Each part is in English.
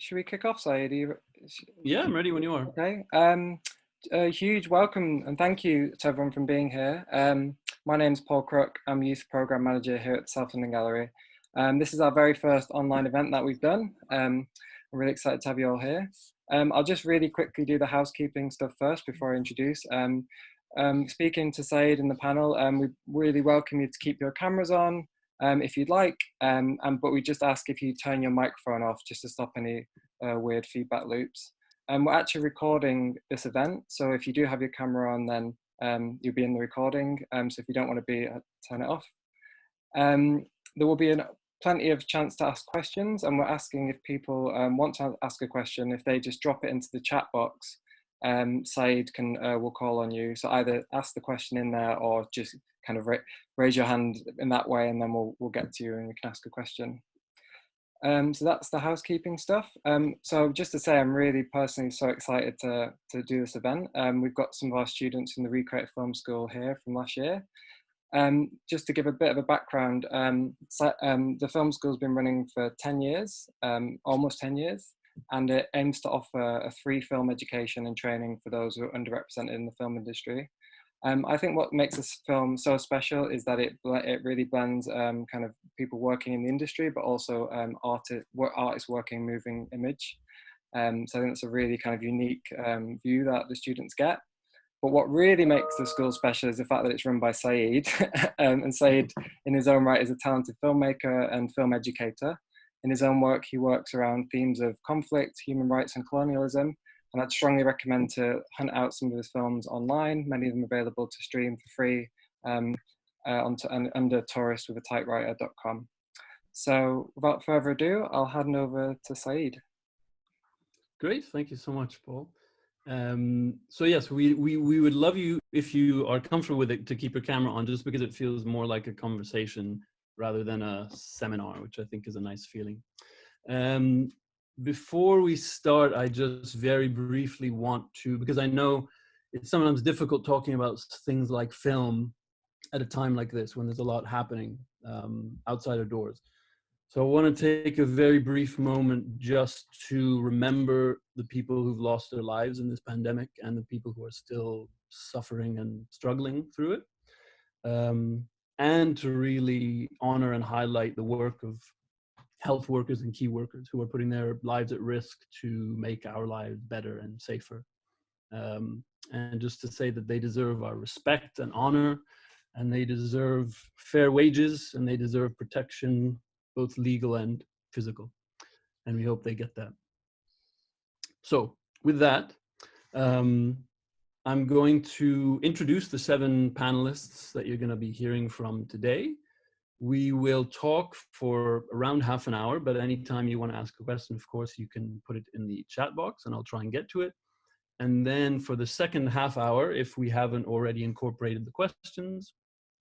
Should we kick off, Saeed? Yeah, I'm ready when you are. Okay. A huge welcome and thank you to everyone for being here. My name's Paul Crook. I'm Youth Programme Manager here at the South London Gallery. This is our very first online event that we've done. I'm really excited to have you all here. I'll just really quickly do the housekeeping stuff first before I introduce. Speaking to Saeed in the panel, we really welcome you to keep your cameras on if you'd like, but we just ask if you turn your microphone off just to stop any weird feedback loops. We're actually recording this event, so if you do have your camera on, then you'll be in the recording. So if you don't want to be, turn it off. There will be plenty of chance to ask questions, and we're asking if people want to ask a question, if they just drop it into the chat box, Saeed will call on you. So either ask the question in there or just kind of raise your hand in that way, and then we'll get to you and you can ask a question. So that's the housekeeping stuff. So just to say, I'm really personally so excited to do this event. We've got some of our students from the REcreative Film School here from last year. Just to give a bit of a background, the film school's been running for 10 years, almost 10 years, and it aims to offer a free film education and training for those who are underrepresented in the film industry. I think what makes this film so special is that it really blends kind of people working in the industry, but also artists working moving image. So I think it's a really kind of unique view that the students get. But what really makes the school special is the fact that it's run by Saeed. And Saeed, in his own right, is a talented filmmaker and film educator. In his own work, he works around themes of conflict, human rights, and colonialism. And I'd strongly recommend to hunt out some of his films online, many of them available to stream for free under touristwithatypewriter.com. So without further ado, I'll hand over to Saeed. Great, thank you so much, Paul. So yes, we would love you, if you are comfortable with it, to keep your camera on, just because it feels more like a conversation rather than a seminar, which I think is a nice feeling. Before we start, I just very briefly want to, because I know it's sometimes difficult talking about things like film at a time like this, when there's a lot happening outside our doors. So I want to take a very brief moment just to remember the people who've lost their lives in this pandemic and the people who are still suffering and struggling through it. And to really honor and highlight the work of health workers and key workers who are putting their lives at risk to make our lives better and safer. And just to say that they deserve our respect and honor, and they deserve fair wages, and they deserve protection, both legal and physical. And we hope they get that. So with that, I'm going to introduce the 7 panelists that you're going to be hearing from today. We will talk for around half an hour, but anytime you want to ask a question, of course, you can put it in the chat box and I'll try and get to it. And then for the second half hour, if we haven't already incorporated the questions,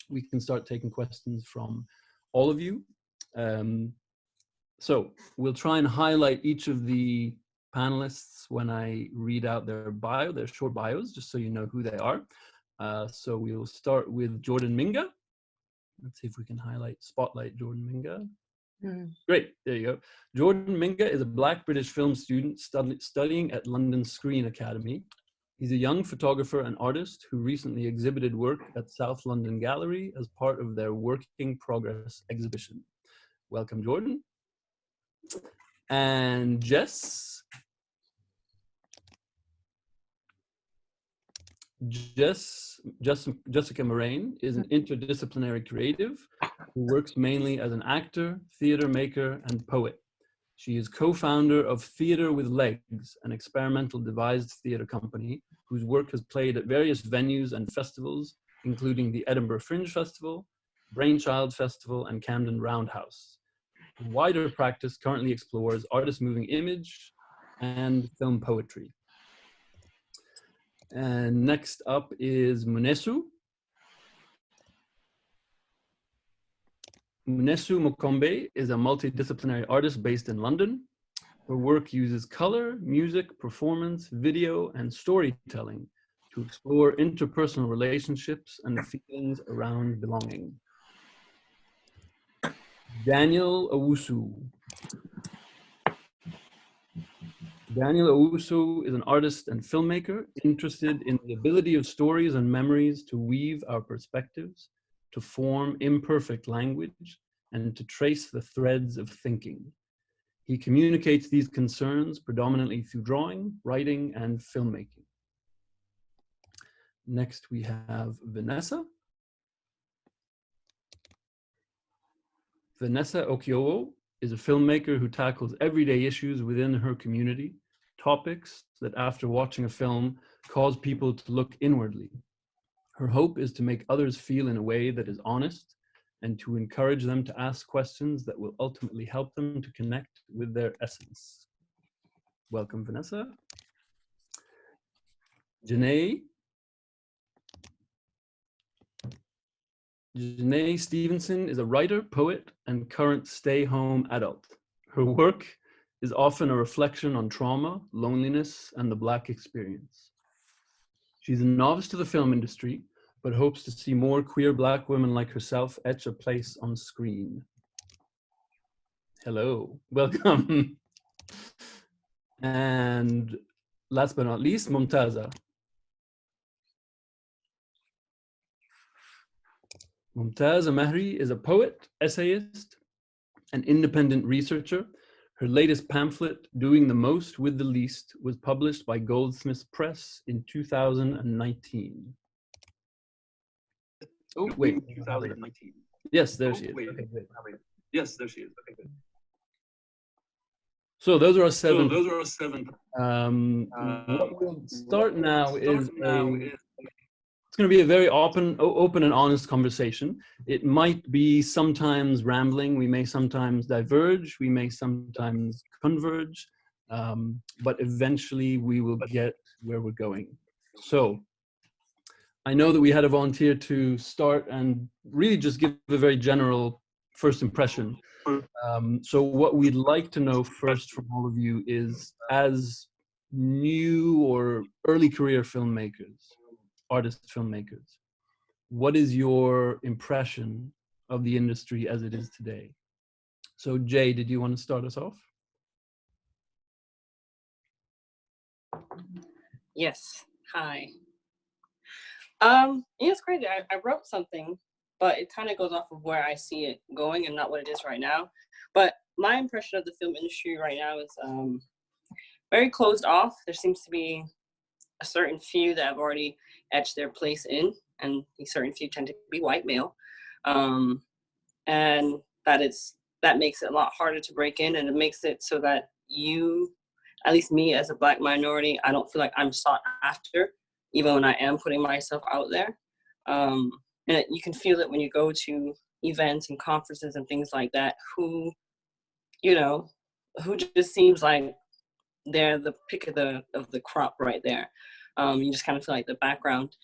we can start taking questions from all of you. So we'll try and highlight each of the panelists when I read out their bio, their short bios, just so you know who they are. So we'll start with Jordan Minga. Let's see if we can spotlight Jordan Minga. Great, there you go. Jordan Minga is a Black British film student studying at London Screen Academy. He's a young photographer and artist who recently exhibited work at South London Gallery as part of their Working Progress exhibition. Welcome, Jordan. And Jessica Moraine is an interdisciplinary creative who works mainly as an actor, theater maker, and poet. She is co-founder of Theater with Legs, an experimental devised theater company whose work has played at various venues and festivals, including the Edinburgh Fringe Festival, Brainchild Festival, and Camden Roundhouse. Her wider practice currently explores artist moving image and film poetry. And next up is Vanessa Macomb Bay is a multidisciplinary artist based in London. Her work uses color, music, performance, video, and storytelling to explore interpersonal relationships and the feelings around belonging. Daniel Owusu. Daniel Owusu is an artist and filmmaker interested in the ability of stories and memories to weave our perspectives, to form imperfect language, and to trace the threads of thinking. He communicates these concerns predominantly through drawing, writing, and filmmaking. Next, we have Vanessa. Vanessa Okiowo is a filmmaker who tackles everyday issues within her community, topics that after watching a film cause people to look inwardly. Her hope is to make others feel in a way that is honest and to encourage them to ask questions that will ultimately help them to connect with their essence. Welcome, Vanessa. Janae. Janae Stevenson is a writer, poet, and current stay-home adult. Her work is often a reflection on trauma, loneliness, and the Black experience. She's a novice to the film industry, but hopes to see more queer Black women like herself etch a place on screen. Hello, welcome. And last but not least, Mumtaza. Mumtaza Mahri is a poet, essayist, and independent researcher. Her latest pamphlet, Doing the Most with the Least, was published by Goldsmiths Press in 2019. Oh, wait. 2019. Yes, there she is. Okay, good. Yes, there she is. Okay, good. So those are our seven. What we'll start now is it's going to be a very open and honest conversation. It might be sometimes rambling. We may sometimes diverge. We may sometimes converge. But eventually we will get where we're going. So I know that we had a volunteer to start and really just give a very general first impression. So what we'd like to know first from all of you is, as new or early career filmmakers, artist filmmakers, what is your impression of the industry as it is today? So Jay, did you want to start us off? Yes. Hi. Yeah, it's crazy. I wrote something, but it kind of goes off of where I see it going and not what it is right now. But my impression of the film industry right now is very closed off. There seems to be a certain few that have already etched their place in, and these certain few tend to be white male. And that makes it a lot harder to break in, and it makes it so that you, at least me as a Black minority, I don't feel like I'm sought after, even when I am putting myself out there. And you can feel it when you go to events and conferences and things like that, who just seems like they're the pick of the crop right there. You just kind of feel like the background.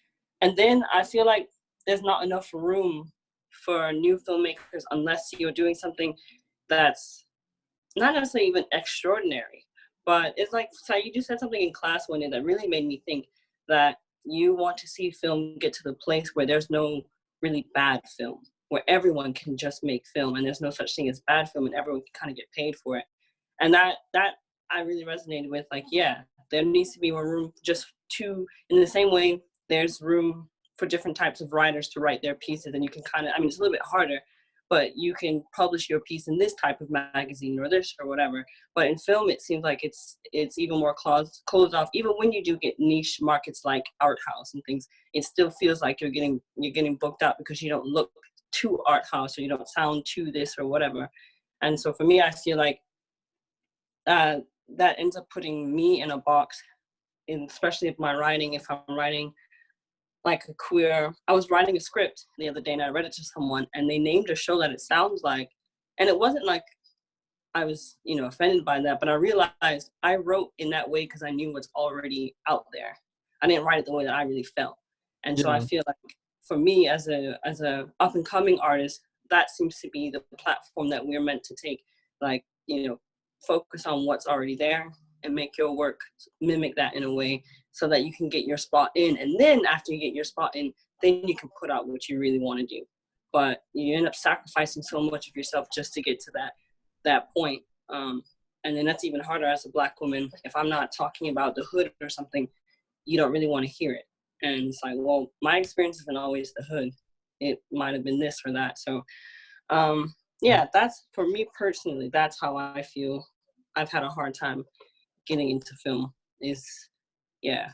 And then I feel like there's not enough room for new filmmakers unless you're doing something that's not necessarily even extraordinary. But it's like, Saeed, you said something in class one day that really made me think that you want to see film get to the place where there's no really bad film, where everyone can just make film and there's no such thing as bad film and everyone can kind of get paid for it. And that I really resonated with, like, yeah, there needs to be more room just to, in the same way, there's room for different types of writers to write their pieces, and you can kind of, I mean, it's a little bit harder, but you can publish your piece in this type of magazine or this or whatever. But in film, it seems like it's even more closed off. Even when you do get niche markets like art house and things, it still feels like you're getting booked out because you don't look too art house or you don't sound too this or whatever. And so for me, I feel like that ends up putting me in a box, especially if my writing, if I'm writing like a queer, I was writing a script the other day and I read it to someone and they named a show that it sounds like, and it wasn't like I was, offended by that, but I realized I wrote in that way because I knew what's already out there. I didn't write it the way that I really felt. And so I feel like for me as a up and coming artist, that seems to be the platform that we're meant to take, like, focus on what's already there and make your work mimic that in a way so that you can get your spot in. And then after you get your spot in, then you can put out what you really want to do. But you end up sacrificing so much of yourself just to get to that point. And And then that's even harder as a Black woman. If I'm not talking about the hood or something, you don't really want to hear it. And it's like, well, my experience isn't always the hood. It might have been this or that. So, yeah, that's, for me personally, that's how I feel. I've had a hard time getting into film is, yeah.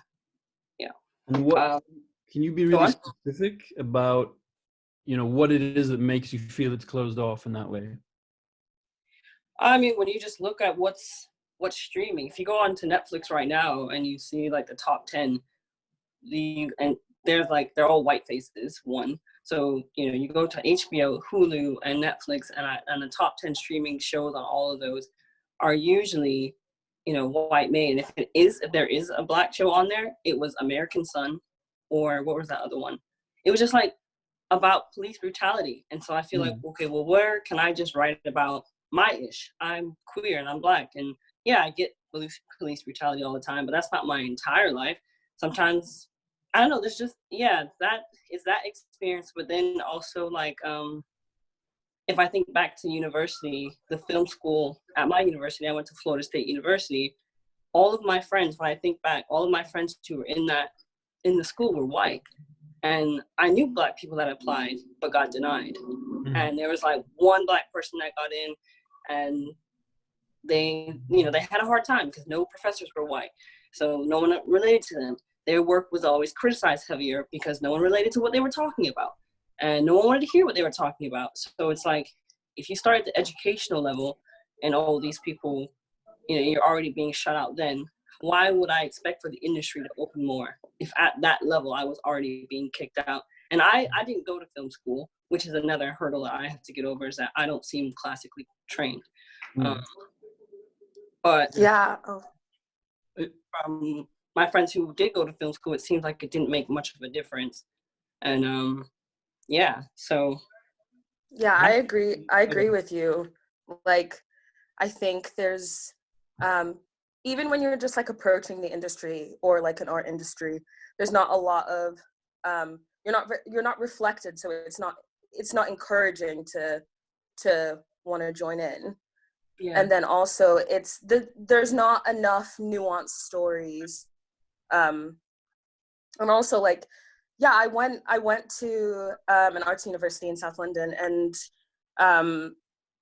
And what, can you be really specific about, you know, what it is that makes you feel it's closed off in that way? I mean, when you just look at what's streaming, if you go on to Netflix right now and you see like the top 10, and there's like, they're all white faces, one. So, you know, you go to HBO, Hulu, and Netflix, and the top 10 streaming shows on all of those are usually, you know, white made. And if there is a Black show on there, it was American Son, or what was that other one? It was just like about police brutality. And so I feel like, okay, well, where can I just write about my ish? I'm queer and I'm Black, and yeah, I get police brutality all the time, but that's not my entire life. Sometimes, I don't know, there's just, yeah, that is that experience. But then also like, if I think back to university, the film school at my university, I went to Florida State University. All of my friends, when I think back, all of my friends who were in the school were white. And I knew Black people that applied, but got denied. And there was like one Black person that got in, and they, you know, they had a hard time because no professors were white. So no one related to them. Their work was always criticized heavier because no one related to what they were talking about. And no one wanted to hear what they were talking about. So it's like, if you start at the educational level and all these people, you know, you're already being shut out, then why would I expect for the industry to open more if at that level I was already being kicked out? And I didn't go to film school, which is another hurdle that I have to get over, is that I don't seem classically trained. But yeah, from my friends who did go to film school, it seems like it didn't make much of a difference. And yeah, so. Yeah, I agree with you. Like, I think there's, even when you're just like approaching the industry or like an art industry, there's not a lot of, you're not reflected. So it's not encouraging to want to join in. Yeah. And then also there's not enough nuanced stories. And also like, yeah, I went to an arts university in South London, and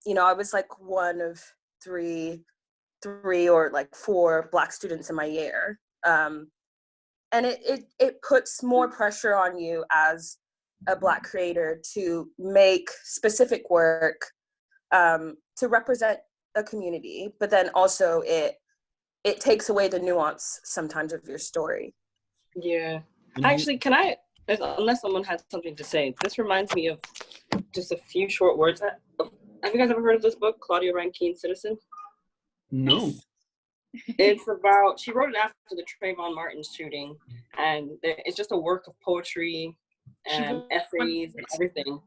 you know, I was like one of three or like four Black students in my year, and it puts more pressure on you as a Black creator to make specific work to represent a community, but then also it takes away the nuance sometimes of your story. Yeah, actually, can I? Unless someone has something to say, this reminds me of just a few short words. Have you guys ever heard of this book, Claudia Rankine, Citizen? No. It's about, she wrote it after the Trayvon Martin shooting, and it's just a work of poetry and essays and everything.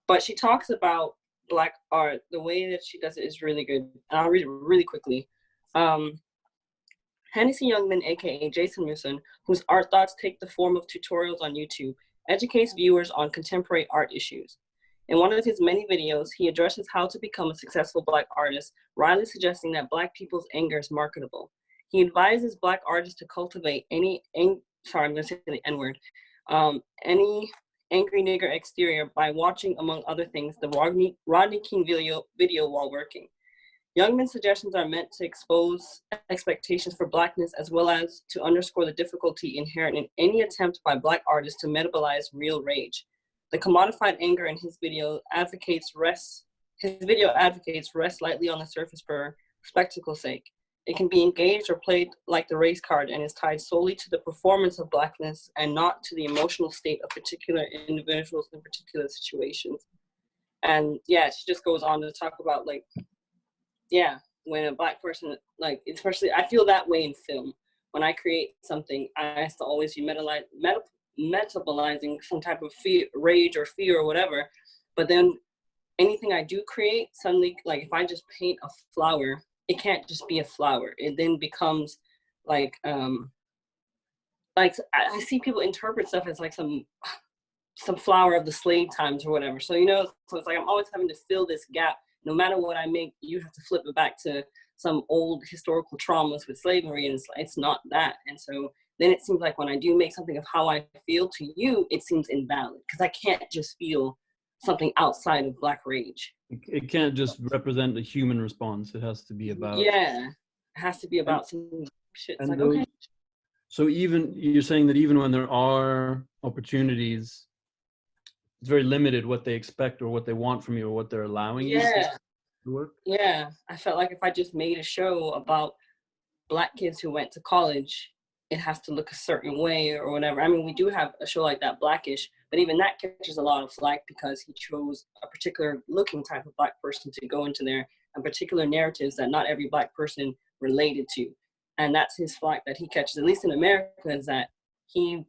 But she talks about Black art. The way that she does it is really good. And I'll read it really quickly. Hennessy Youngman, aka Jason Musin, whose art thoughts take the form of tutorials on YouTube, educates viewers on contemporary art issues. In one of his many videos, he addresses how to become a successful Black artist, wryly suggesting that Black people's anger is marketable. He advises Black artists to cultivate any angry nigger exterior by watching, among other things, the Rodney King video while working. Youngman's suggestions are meant to expose expectations for Blackness, as well as to underscore the difficulty inherent in any attempt by Black artists to metabolize real rage. The commodified anger in his video advocates rest lightly on the surface for spectacle's sake. It can be engaged or played like the race card and is tied solely to the performance of Blackness and not to the emotional state of particular individuals in particular situations. And yeah, she just goes on to talk about like, yeah, when a Black person, like, especially, I feel that way in film. When I create something, I have to always be metabolizing some type of rage or fear or whatever. But then anything I do create, suddenly, like if I just paint a flower, it can't just be a flower. It then becomes like I see people interpret stuff as like some flower of the slave times or whatever. So, you know, so it's like I'm always having to fill this gap. No matter what I make, you have to flip it back to some old historical traumas with slavery, and it's not that. And so then it seems like when I do make something of how I feel to you, it seems invalid because I can't just feel something outside of Black rage. It can't just represent a human response. It has to be about. Yeah, it has to be about some shit. It's like, those, okay. So even you're saying that even when there are opportunities, it's very limited what they expect or what they want from you or what they're allowing you to work. Yeah, I felt like if I just made a show about Black kids who went to college, it has to look a certain way or whatever. I mean, we do have a show like that, Blackish, but even that catches a lot of flack because he chose a particular looking type of Black person to go into there and particular narratives that not every Black person related to. And that's his flack that he catches, at least in America, is that he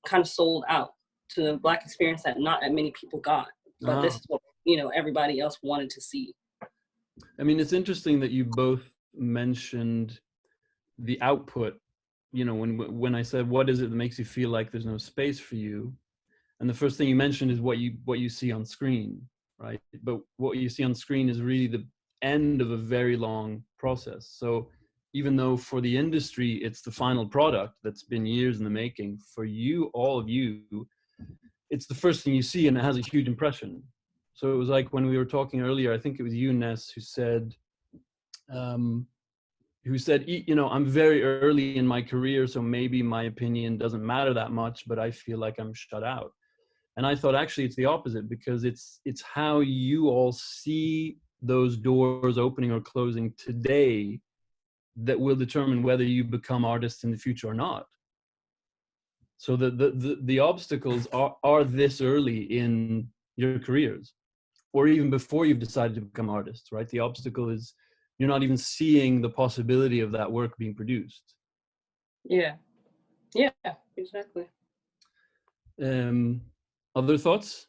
kind of sold out to the Black experience that not that many people got. But this is what, you know, everybody else wanted to see. I mean, it's interesting that you both mentioned the output. You know, when I said, what is it that makes you feel like there's no space for you? And the first thing you mentioned is what you see on screen, right? But what you see on screen is really the end of a very long process. So even though for the industry, it's the final product that's been years in the making, for you, all of you, it's the first thing you see and it has a huge impression. So it was like when we were talking earlier, I think it was you, Ness, who said, you know, I'm very early in my career, so maybe my opinion doesn't matter that much, but I feel like I'm shut out. And I thought actually it's the opposite, because it's how you all see those doors opening or closing today that will determine whether you become artists in the future or not. So the obstacles are this early in your careers, or even before you've decided to become artists, right? The obstacle is you're not even seeing the possibility of that work being produced. Yeah, exactly. Other thoughts?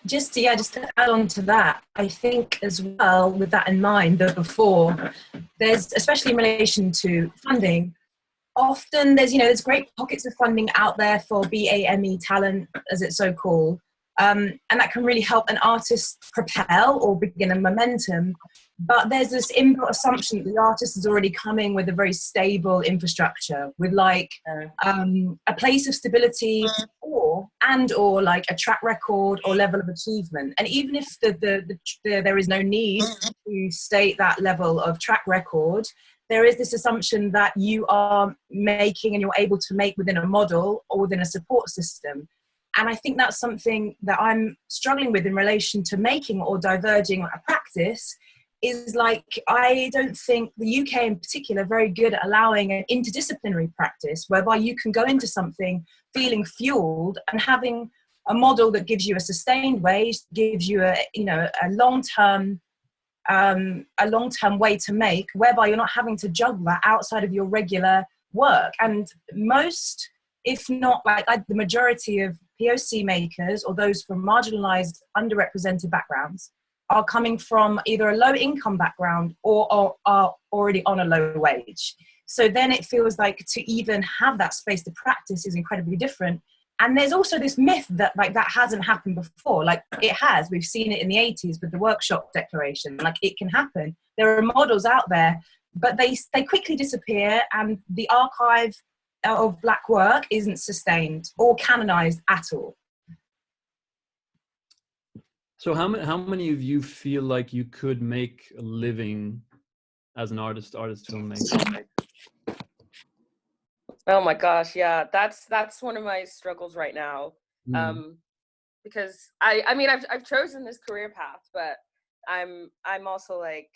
Just to add on to that, I think as well, with that in mind, that before, there's, especially in relation to funding, often there's great pockets of funding out there for BAME talent, as it's so called, and that can really help an artist propel or begin a momentum. But there's this inbuilt assumption that the artist is already coming with a very stable infrastructure, with like a place of stability or like a track record or level of achievement. And even if there is no need to state that level of track record, there is this assumption that you are making and you're able to make within a model or within a support system. And I think that's something that I'm struggling with in relation to making or diverging a practice, is like, I don't think the UK in particular are very good at allowing an interdisciplinary practice whereby you can go into something feeling fueled and having a model that gives you a sustained wage, gives you a long-term way to make, whereby you're not having to juggle that outside of your regular work. And most, if not like the majority of POC makers or those from marginalized, underrepresented backgrounds are coming from either a low income background or are already on a low wage. So then it feels like to even have that space to practice is incredibly different. And there's also this myth that like that hasn't happened before. Like it has. We've seen it in the 80s with the workshop declaration. Like it can happen. There are models out there, but they quickly disappear, and the archive of Black work isn't sustained or canonized at all. So how many of you feel like you could make a living as an artist filmmaker? Oh my gosh, yeah, that's one of my struggles right now. Because I mean I've chosen this career path, but I'm also like,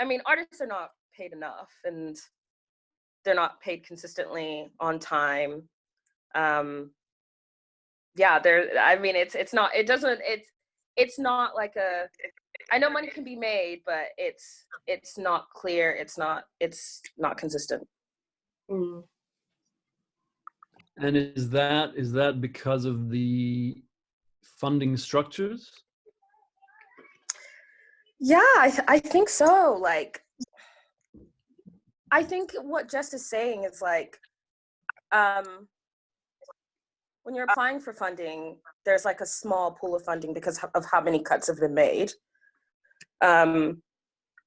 I mean, artists are not paid enough, and they're not paid consistently on time. Yeah, it's not like I know money can be made, but it's not clear, it's not consistent. And is that because of the funding structures? Yeah, I think so. Like, I think what Jess is saying is like, when you're applying for funding, there's like a small pool of funding because of how many cuts have been made.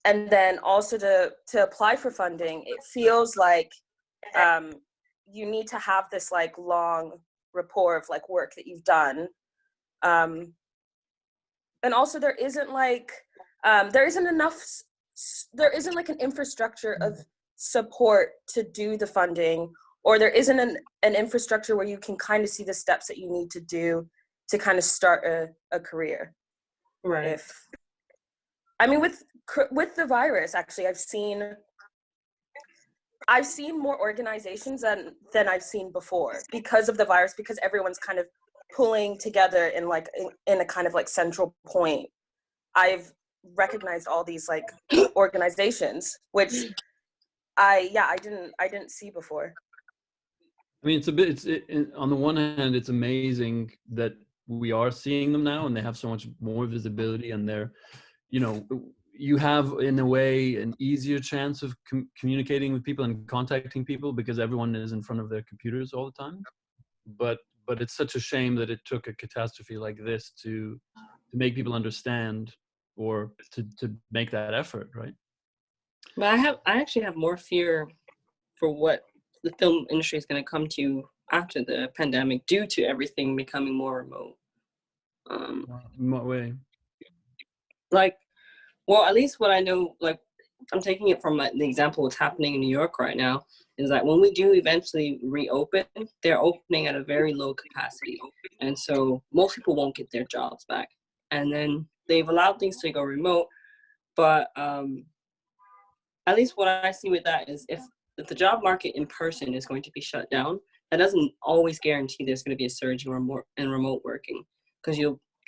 and then also to apply for funding, it feels like you need to have this like long rapport of like work that you've done, and also there isn't like there isn't like an infrastructure of support to do the funding, or there isn't an infrastructure where you can kind of see the steps that you need to do to kind of start a career. Right. I mean, with the virus, actually, I've seen more organizations than I've seen before because of the virus, because everyone's kind of pulling together in like in a kind of like central point. I've recognized all these like organizations, which I didn't see before. I mean, on the one hand, it's amazing that we are seeing them now and they have so much more visibility, and they're, you know, you have in a way an easier chance of communicating with people and contacting people because everyone is in front of their computers all the time. But it's such a shame that it took a catastrophe like this to make people understand, or to make that effort, right? But I actually have more fear for what the film industry is going to come to after the pandemic, due to everything becoming more remote. In what way? Like, well, at least what I know, like, I'm taking it from the example what's happening in New York right now, is that when we do eventually reopen, they're opening at a very low capacity. And so most people won't get their jobs back. And then they've allowed things to go remote. But at least what I see with that is if the job market in person is going to be shut down, that doesn't always guarantee there's going to be a surge in remote working. Because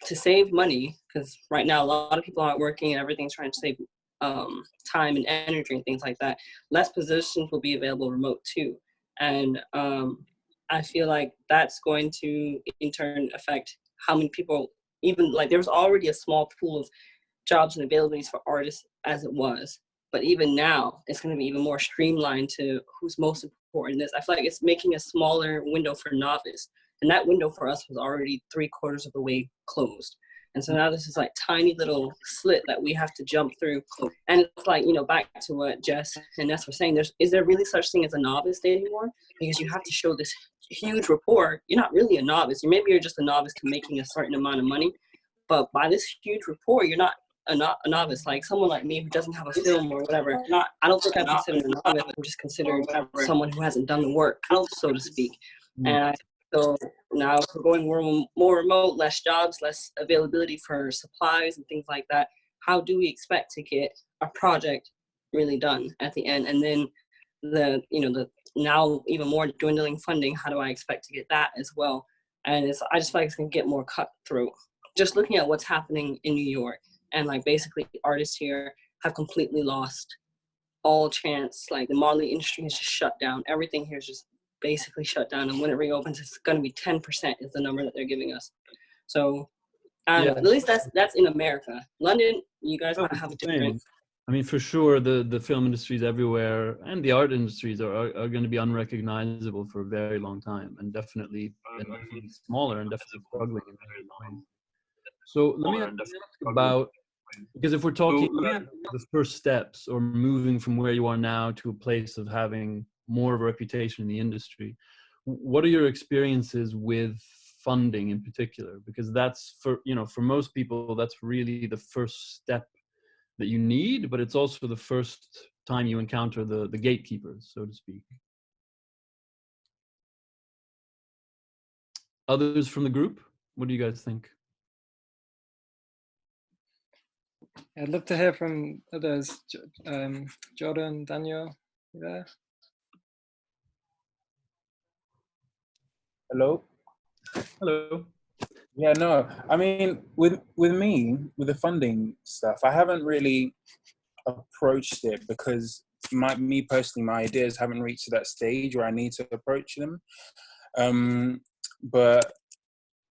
to save money, because right now a lot of people aren't working and everything's trying to save time and energy and things like that, less positions will be available remote too. And I feel like that's going to in turn affect how many people, even like there was already a small pool of jobs and availabilities for artists as it was. But even now, it's going to be even more streamlined to who's most important in this. I feel like it's making a smaller window for novice. And that window for us was already 3/4 of the way closed. And so now this is like tiny little slit that we have to jump through. And it's like, you know, back to what Jess and Ness were saying, is there really such thing as a novice anymore? Because you have to show this huge rapport. You're not really a novice. Maybe you're just a novice to making a certain amount of money. But by this huge rapport, you're not a novice. Like someone like me who doesn't have a film or whatever, I don't think I'm considered a novice. I'm just considered someone who hasn't done the work, so to speak. And so now if we're going more remote, less jobs, less availability for supplies and things like that, how do we expect to get a project really done at the end? And then the now even more dwindling funding, how do I expect to get that as well? And I just feel like it's gonna get more cutthroat. Just looking at what's happening in New York, and like basically artists here have completely lost all chance. Like the modeling industry is just shut down. Everything here is just basically shut down. And when it reopens, it's going to be 10% is the number that they're giving us. So at least that's in America. London, you guys might have a different. I mean, for sure, the film industries everywhere and the art industries are going to be unrecognizable for a very long time, and definitely smaller and definitely struggling in various ways. So let me ask about, because if we're talking about the first steps or moving from where you are now to a place of having more of a reputation in the industry, what are your experiences with funding in particular? Because that's for most people, that's really the first step that you need, but it's also the first time you encounter the gatekeepers, so to speak. Others from the group, what do you guys think? I'd love to hear from others. Jordan, Daniel, you there? Hello? Hello. Yeah, no, I mean, with me, with the funding stuff, I haven't really approached it because me personally, my ideas haven't reached that stage where I need to approach them. But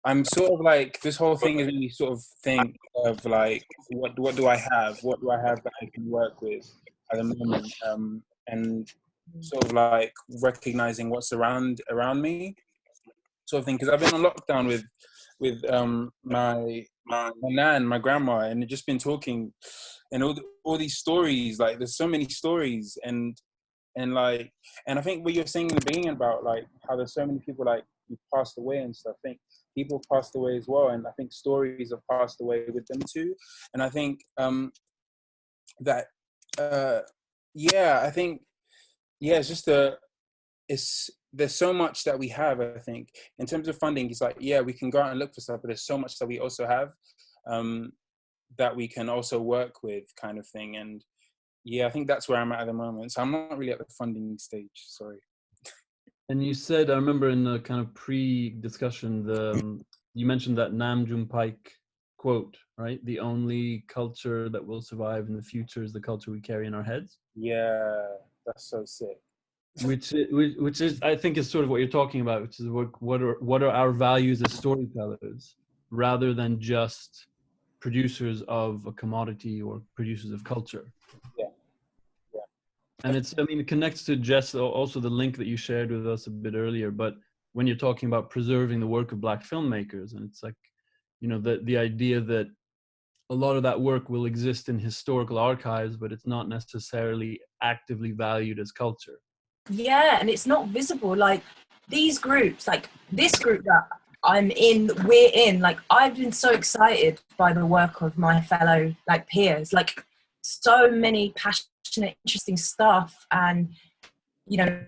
I'm sort of like, this whole thing is really sort of think of like, what do I have? What do I have that I can work with at the moment? And sort of like recognizing what's around me, sort of thing. Because I've been on lockdown with my nan, my grandma, and they've just been talking, and all these stories. Like, there's so many stories, and like, and I think what you're saying in the beginning about like how there's so many people like who passed away and stuff. I think people passed away as well, and I think stories have passed away with them too. And I think that yeah, I think it's just there's so much that we have. I think in terms of funding, it's like, yeah, we can go out and look for stuff, but there's so much that we also have that we can also work with, kind of thing. And yeah, I think that's where I'm at the moment. So I'm not really at the funding stage, sorry. And you said, I remember in the kind of pre-discussion, you mentioned that Nam June Paik quote, right? The only culture that will survive in the future is the culture we carry in our heads. Yeah, that's so sick. Which is, I think, is sort of what you're talking about, which is what are our values as storytellers, rather than just producers of a commodity or producers of culture. Yeah. And it's, I mean, it connects to Jess, also the link that you shared with us a bit earlier, but when you're talking about preserving the work of Black filmmakers, and it's like, you know, the idea that a lot of that work will exist in historical archives, but it's not necessarily actively valued as culture. Yeah, and it's not visible. Like these groups, like this group that I'm in, we're in, like I've been so excited by the work of my fellow like peers, like so many passionate, interesting stuff, and you know,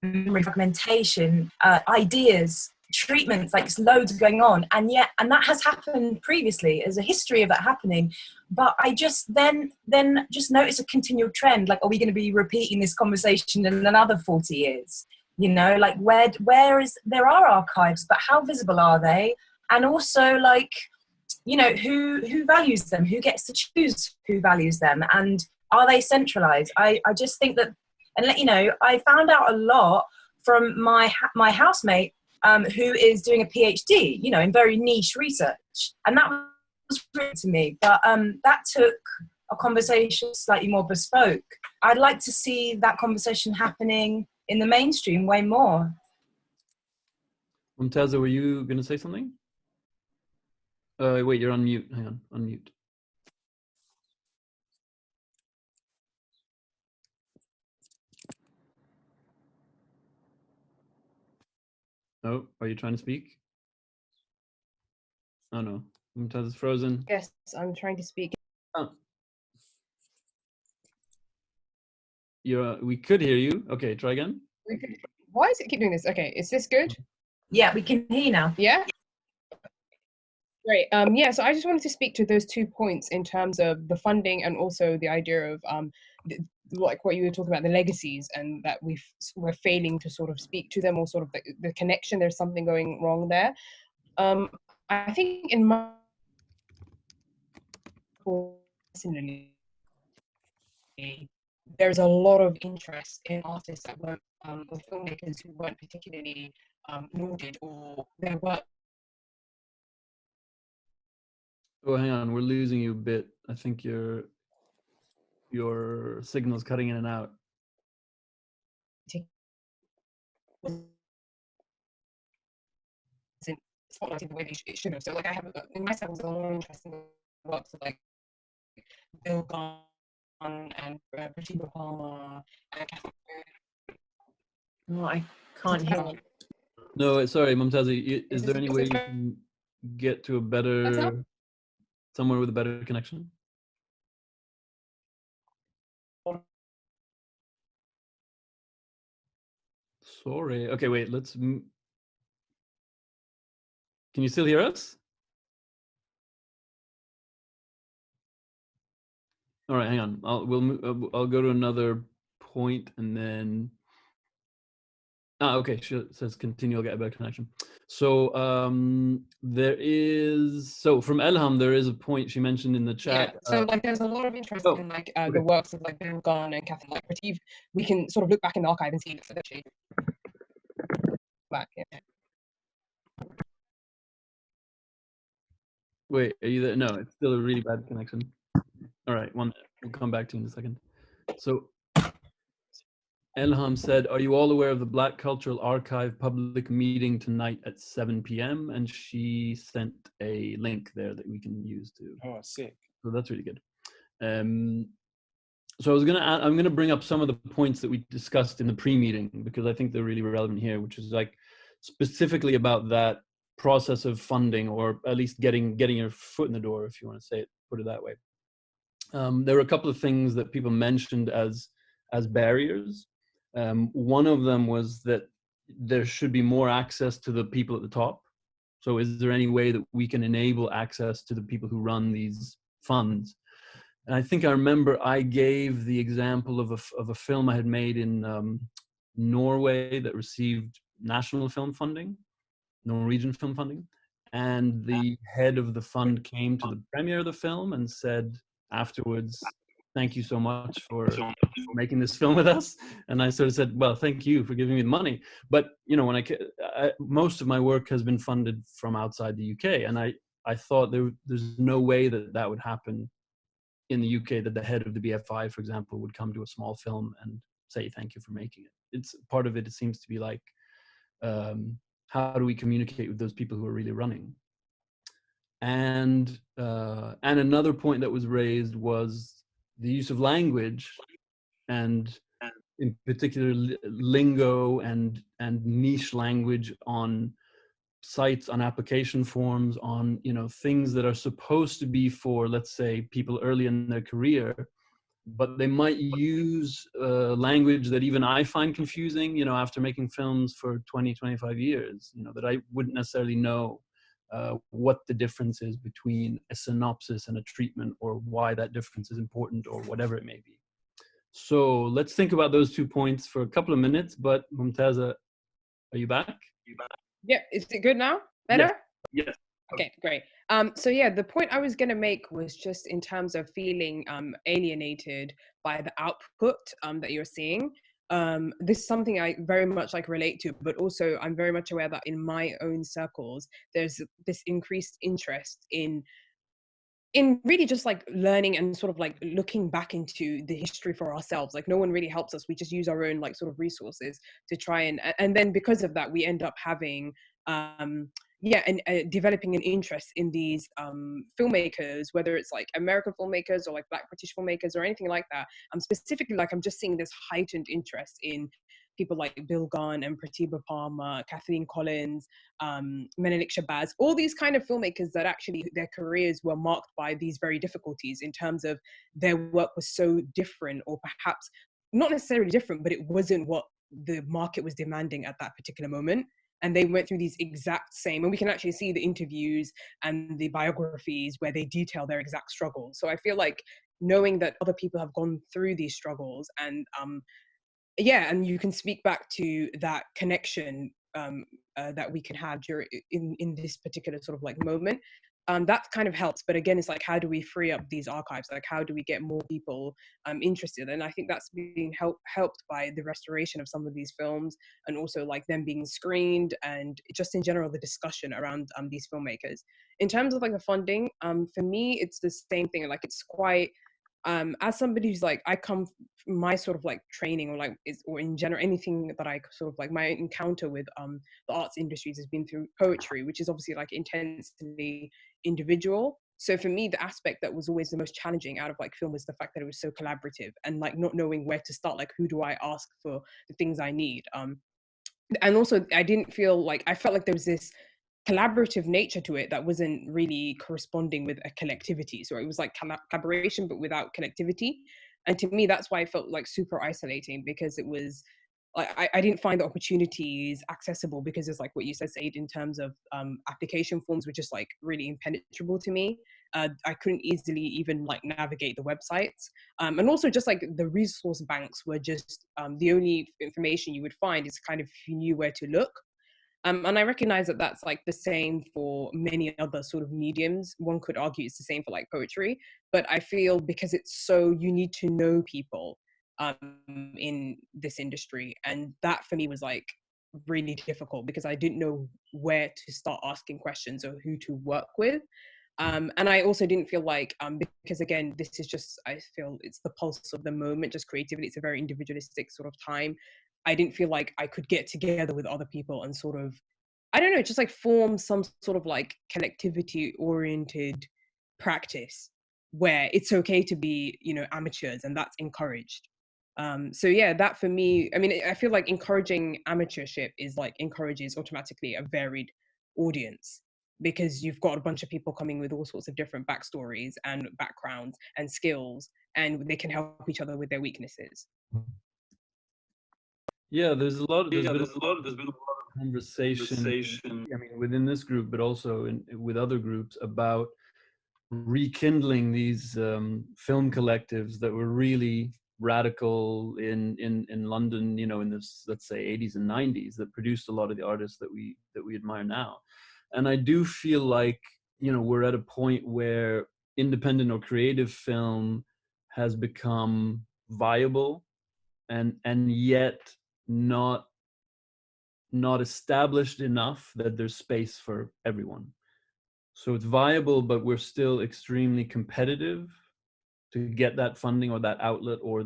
memory fragmentation, ideas, treatments, like there's loads going on, and that has happened previously. There's a history of that happening, but I just then just notice a continual trend. Like, are we going to be repeating this conversation in another 40 years? You know, like there are archives, but how visible are they? And also, like, you know, who values them? Who gets to choose who values them? And are they centralized? I just think that, and you know, I found out a lot from my housemate who is doing a PhD, you know, in very niche research, and that was brilliant to me. But that took a conversation slightly more bespoke. I'd like to see that conversation happening in the mainstream way more. Mumtaza, were you going to say something? Wait, you're on mute. Hang on, unmute. Oh, are you trying to speak? Oh no, Mumtaza's frozen. Yes, I'm trying to speak. Oh. We could hear you. Okay, try again. Why does it keep doing this? Okay, is this good? Yeah, we can hear you now. Yeah? Great. Yeah, so I just wanted to speak to those 2 points in terms of the funding and also the idea of like what you were talking about, the legacies, and that we're failing to sort of speak to them, or sort of the connection. There's something going wrong there. I think in my personally, there's a lot of interest in artists that weren't, or filmmakers who weren't particularly noted, or their work. Oh, hang on, we're losing you a bit. I think your signal's cutting in and out. Spotlighting the way it should have. So, like, I have in myself a lot of interest in the works of like Bill Gunn and Pratima Palmer and Catherine. Oh, I can't hear you. No, sorry, Mumtaza, is there any way you can get to a better, somewhere with a better connection? Sorry. Okay, wait, let's... Can you still hear us? All right, hang on. I'll go to another point and then... okay, she says continue, I'll get a better connection. So there is, so from Elham, there is a point she mentioned in the chat. Yeah, so like there's a lot of interest in like the works of like Bill Gunn and Catherine, like Prativ. We can sort of look back in the archive and see that actually back, yeah. Wait, are you there? No, it's still a really bad connection. All right, we'll come back to you in a second. So Elham said, "Are you all aware of the Black Cultural Archive public meeting tonight at 7 p.m.?" And she sent a link there that we can use to. Oh, sick. So that's really good. So I'm gonna bring up some of the points that we discussed in the pre-meeting because I think they're really relevant here, which is like specifically about that process of funding, or at least getting your foot in the door, if you want to say it, put it that way. There were a couple of things that people mentioned as barriers. One of them was that there should be more access to the people at the top. So is there any way that we can enable access to the people who run these funds? And I think I remember I gave the example of a film I had made in Norway that received national film funding, Norwegian film funding. And the head of the fund came to the premiere of the film and said afterwards, "Thank you so much for making this film with us." And I sort of said, "Well, thank you for giving me the money." But, you know, when most of my work has been funded from outside the UK. And I thought there's no way that would happen in the UK, that the head of the BFI, for example, would come to a small film and say, "Thank you for making it." It's part of it. It seems to be like, how do we communicate with those people who are really running? And another point that was raised was the use of language, and in particular lingo and niche language on sites, on application forms, on, you know, things that are supposed to be for, let's say, people early in their career, but they might use language that even I find confusing, you know, after making films for 20, 25 years, you know, that I wouldn't necessarily know what the difference is between a synopsis and a treatment, or why that difference is important, or whatever it may be. So let's think about those 2 points for a couple of minutes. But Mumtaza, are you back? Yeah, is it good now? Better? Yes. Okay, great. So yeah, the point I was gonna make was just in terms of feeling alienated by the output that you're seeing. This is something I very much like relate to, but also I'm very much aware that in my own circles, there's this increased interest in really just like learning and sort of like looking back into the history for ourselves. Like no one really helps us. We just use our own like sort of resources to try and then because of that, we end up having developing an interest in these filmmakers, whether it's like American filmmakers or like Black British filmmakers or anything like that. Specifically, like I'm just seeing this heightened interest in people like Bill Gunn and Pratibha Palmer, Kathleen Collins, Menelik Shabazz, all these kind of filmmakers that actually their careers were marked by these very difficulties in terms of their work was so different, or perhaps not necessarily different, but it wasn't what the market was demanding at that particular moment. And they went through these exact same, and we can actually see the interviews and the biographies where they detail their exact struggles. So I feel like knowing that other people have gone through these struggles, and and you can speak back to that connection that we can have in this particular sort of like moment. That kind of helps, but again, it's like, how do we free up these archives? Like, how do we get more people interested? And I think that's being helped by the restoration of some of these films, and also like them being screened, and just in general the discussion around these filmmakers. In terms of like the funding, for me, it's the same thing. Like, it's quite as somebody who's like, I come from my sort of like training, or like or in general anything that I sort of like my encounter with the arts industries has been through poetry, which is obviously like intensely individual. So for me, the aspect that was always the most challenging out of like film was the fact that it was so collaborative, and like not knowing where to start. Like, who do I ask for the things I need? And also I felt like there was this collaborative nature to it that wasn't really corresponding with a collectivity. So it was like collaboration, but without connectivity. And to me, that's why I felt like super isolating, because it was like, I didn't find the opportunities accessible, because it's like what you said, Saeed, in terms of application forms were just like really impenetrable to me. I couldn't easily even like navigate the websites. And also just like the resource banks were just the only information you would find is kind of if you knew where to look. And I recognize that that's like the same for many other sort of mediums. One could argue it's the same for like poetry, but I feel because it's so, you need to know people in this industry. And that for me was like really difficult, because I didn't know where to start asking questions or who to work with. And I also didn't feel like, because again, this is just, I feel it's the pulse of the moment, just creativity. It's a very individualistic sort of time. I didn't feel like I could get together with other people and sort of, I don't know, just like form some sort of like collectivity oriented practice where it's okay to be, you know, amateurs, and that's encouraged. So yeah, that for me, I mean, I feel like encouraging amateurship is like encourages automatically a varied audience, because you've got a bunch of people coming with all sorts of different backstories and backgrounds and skills, and they can help each other with their weaknesses. Yeah, there's been a lot There's been a lot of conversation, I mean, within this group, but also with other groups, about rekindling these film collectives that were really radical in London, you know, in this, let's say, 80s and 90s, that produced a lot of the artists that we admire now. And I do feel like, you know, we're at a point where independent or creative film has become viable, and yet not established enough that there's space for everyone. So it's viable, but we're still extremely competitive to get that funding or that outlet or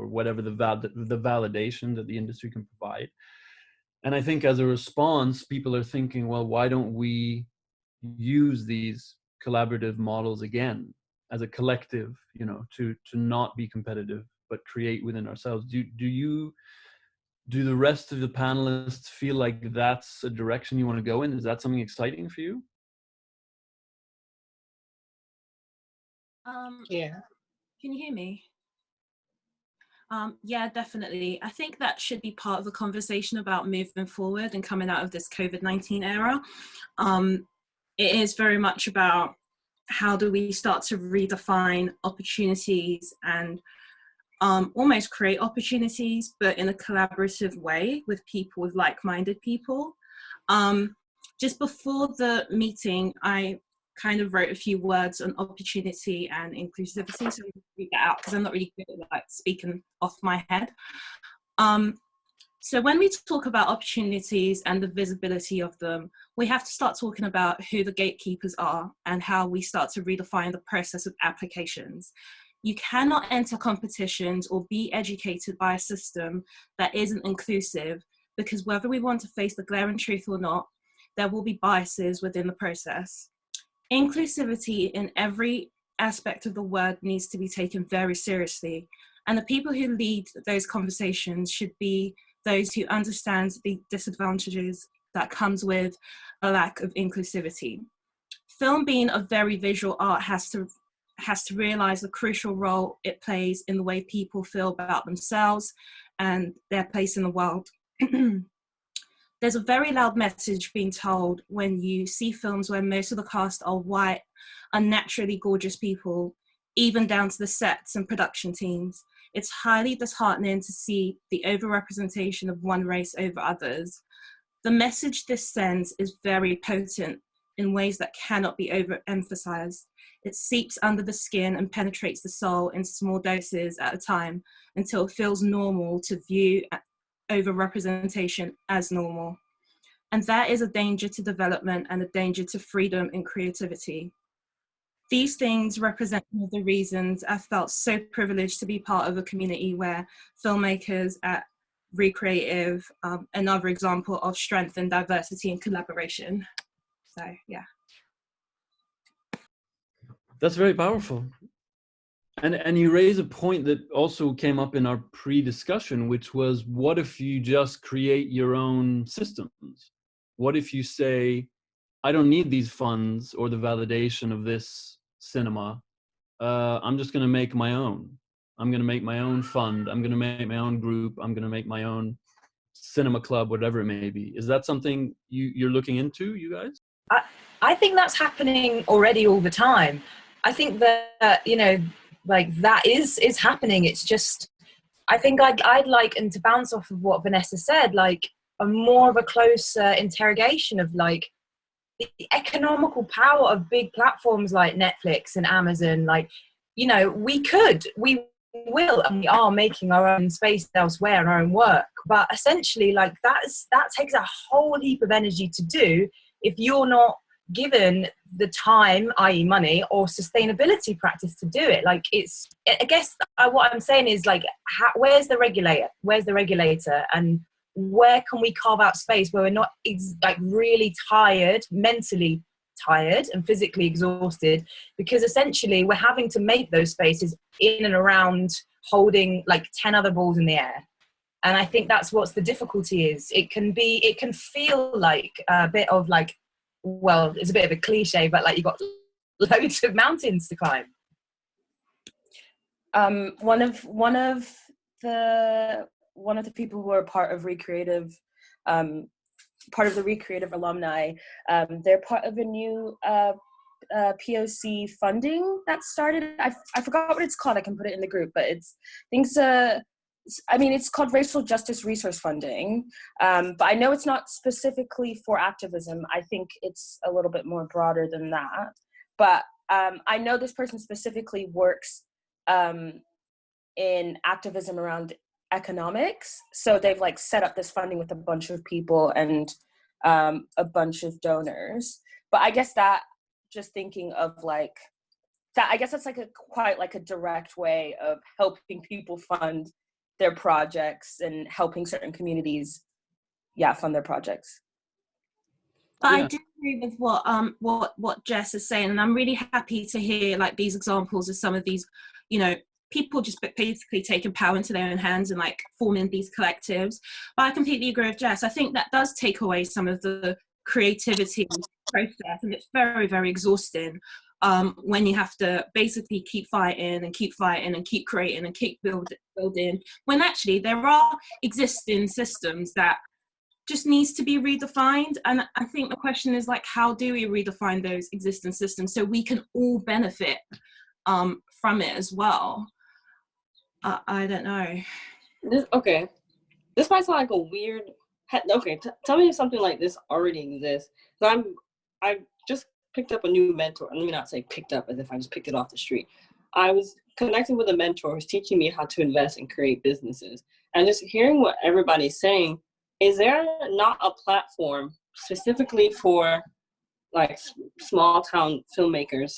whatever the validation that the industry can provide. And I think as a response, people are thinking, well, why don't we use these collaborative models again as a collective, you know, to not be competitive, but create within ourselves? Do the rest of the panelists feel like that's a direction you want to go in? Is that something exciting for you? Yeah. Can you hear me? Yeah, definitely. I think that should be part of the conversation about moving forward and coming out of this COVID-19 era. It is very much about how do we start to redefine opportunities and almost create opportunities, but in a collaborative way with people, with like-minded people. Just before the meeting, I kind of wrote a few words on opportunity and inclusivity, so I'm going to read that out because I'm not really good at like speaking off my head. So when we talk about opportunities and the visibility of them, we have to start talking about who the gatekeepers are and how we start to redefine the process of applications. You cannot enter competitions or be educated by a system that isn't inclusive, because whether we want to face the glaring truth or not, there will be biases within the process. Inclusivity in every aspect of the word needs to be taken very seriously, and the people who lead those conversations should be those who understand the disadvantages that comes with a lack of inclusivity. Film, being a very visual art, has to realize the crucial role it plays in the way people feel about themselves and their place in the world. There's a very loud message being told when you see films where most of the cast are white, unnaturally gorgeous people, even down to the sets and production teams. It's highly disheartening to see the overrepresentation of one race over others. The message this sends is very potent in ways that cannot be overemphasized. It seeps under the skin and penetrates the soul in small doses at a time until it feels normal to view overrepresentation as normal. And that is a danger to development and a danger to freedom and creativity. These things represent one of the reasons I felt so privileged to be part of a community where filmmakers at REcreative, another example of strength and diversity and collaboration. So, yeah. That's very powerful. And you raise a point that also came up in our pre-discussion, which was, what if you just create your own systems? What if you say, I don't need these funds or the validation of this cinema. I'm just going to make my own. I'm going to make my own fund. I'm going to make my own group. I'm going to make my own cinema club, whatever it may be. Is that something you're looking into, you guys? I think that's happening already all the time. I think that, you know, like that is happening. It's just, I think I'd like, and to bounce off of what Vanessa said, like a more of a closer interrogation of like the economical power of big platforms like Netflix and Amazon. Like, you know, we will, and we are making our own space elsewhere and our own work. But essentially, like that takes a whole heap of energy to do if you're not given the time, i.e. money, or sustainability practice to do it. Like I guess what I'm saying is like, where's the regulator, and where can we carve out space where we're not like really tired, mentally tired and physically exhausted, because essentially we're having to make those spaces in and around holding like 10 other balls in the air. And I think that's what's the difficulty is. It can feel like a bit of like, well, it's a bit of a cliche, but like you got loads of mountains to climb. One of the people who are part of REcreative, part of the REcreative alumni, they're part of a new POC funding that started. I forgot what it's called. I can put it in the group, but it's called Racial Justice Resource Funding. But I know it's not specifically for activism. I think it's a little bit more broader than that. But I know this person specifically works in activism around economics. So they've like set up this funding with a bunch of people and a bunch of donors. But I guess that, just thinking of like that, I guess that's like quite like a direct way of helping people fund their projects and helping certain communities fund their projects. But I do agree with what Jess is saying, and I'm really happy to hear like these examples of some of these, you know, people just basically taking power into their own hands and like forming these collectives. But I completely agree with Jess. I think that does take away some of the creativity process, and it's very, very exhausting when you have to basically keep fighting and keep creating and keep building, when actually there are existing systems that just needs to be redefined. And I think the question is like, how do we redefine those existing systems so we can all benefit from it as well? I don't know. This might sound like a weird. Tell me if something like this already exists. So I just picked up a new mentor. Let me not say picked up as if I just picked it off the street. I was connected with a mentor who's teaching me how to invest and create businesses. And just hearing what everybody's saying, is there not a platform specifically for like small town filmmakers?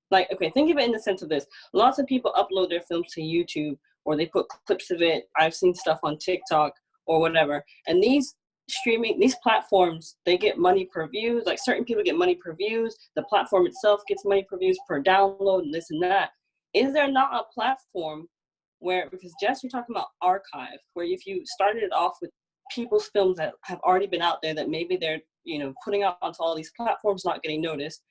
Like, okay, think of it in the sense of this. Lots of people upload their films to YouTube, or they put clips of it. I've seen stuff on TikTok or whatever. And these platforms, they get money per views. Like certain people get money per views. The platform itself gets money per views per download and this and that. Is there not a platform where, because Jess, you're talking about archive, where if you started it off with people's films that have already been out there that maybe they're, you know, putting out onto all these platforms, not getting noticed,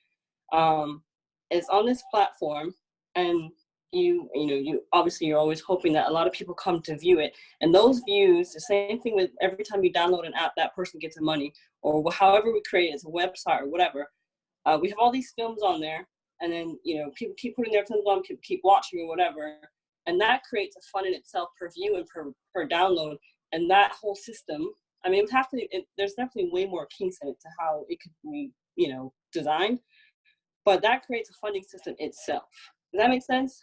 it's on this platform, and you obviously you're always hoping that a lot of people come to view it, and those views, the same thing with every time you download an app, that person gets the money, or however we create it, it's a website or whatever. We have all these films on there, and then, you know, people keep putting their films on, people keep watching or whatever, and that creates a fund in itself per view and per download. And that whole system, I mean, there's definitely way more kinks in it to how it could be, you know, designed, but that creates a funding system itself. Does that make sense?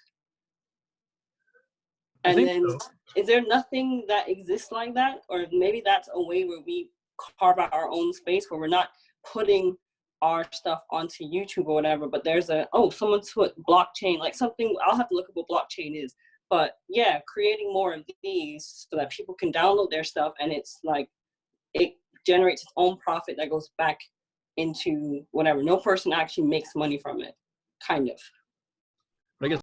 And then, so. Is there nothing that exists like that? Or maybe that's a way where we carve out our own space, where we're not putting our stuff onto YouTube or whatever, but there's someone put blockchain, like something, I'll have to look up what blockchain is. But yeah, creating more of these so that people can download their stuff, and it's like, it generates its own profit that goes back into whatever. No person actually makes money from it, kind of. I guess,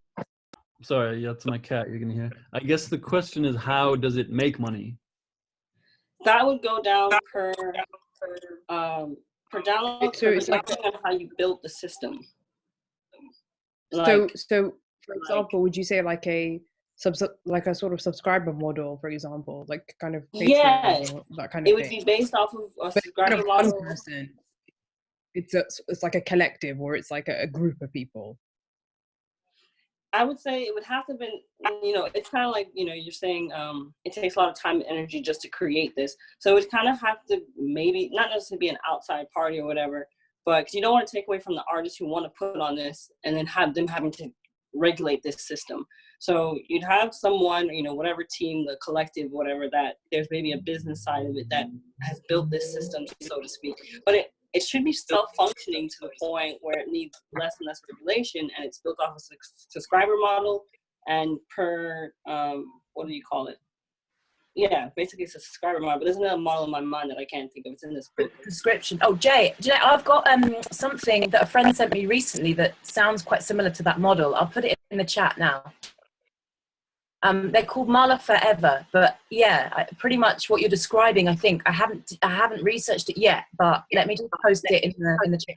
sorry, that's my cat, you're gonna hear. I guess the question is, how does it make money? That would go down per download, so it's like on how you build the system. So for example, would you say like a sort of subscriber model, for example, like kind of Patreon, that kind of it would be based off of a subscriber model. Person. It's like a collective, or it's like a group of people. I would say it would have to be, you know, it's kind of like, you know, you're saying it takes a lot of time and energy just to create this. So it would kind of have to maybe not necessarily be an outside party or whatever, but you don't want to take away from the artists who want to put on this and then have them having to regulate this system. So you'd have someone, you know, whatever team, the collective, whatever, that there's maybe a business side of it that has built this system, so to speak. But it should be self-functioning to the point where it needs less and less regulation, and it's built off a subscriber model and per, what do you call it? Yeah, basically it's a subscriber model, but there's another model in my mind that I can't think of. It's in this book. Prescription. Oh, Jay, I've got something that a friend sent me recently that sounds quite similar to that model. I'll put it in the chat now. They're called Mala Forever, but yeah, pretty much what you're describing. I think I haven't researched it yet, but let me just post it in the chat.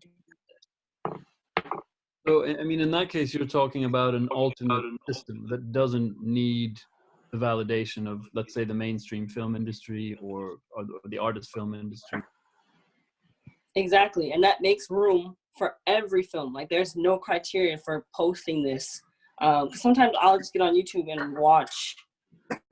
So, I mean, in that case, you're talking about an alternate system that doesn't need the validation of, let's say, the mainstream film industry or the artist film industry. Exactly, and that makes room for every film. Like, there's no criteria for posting this. Because sometimes I'll just get on YouTube and watch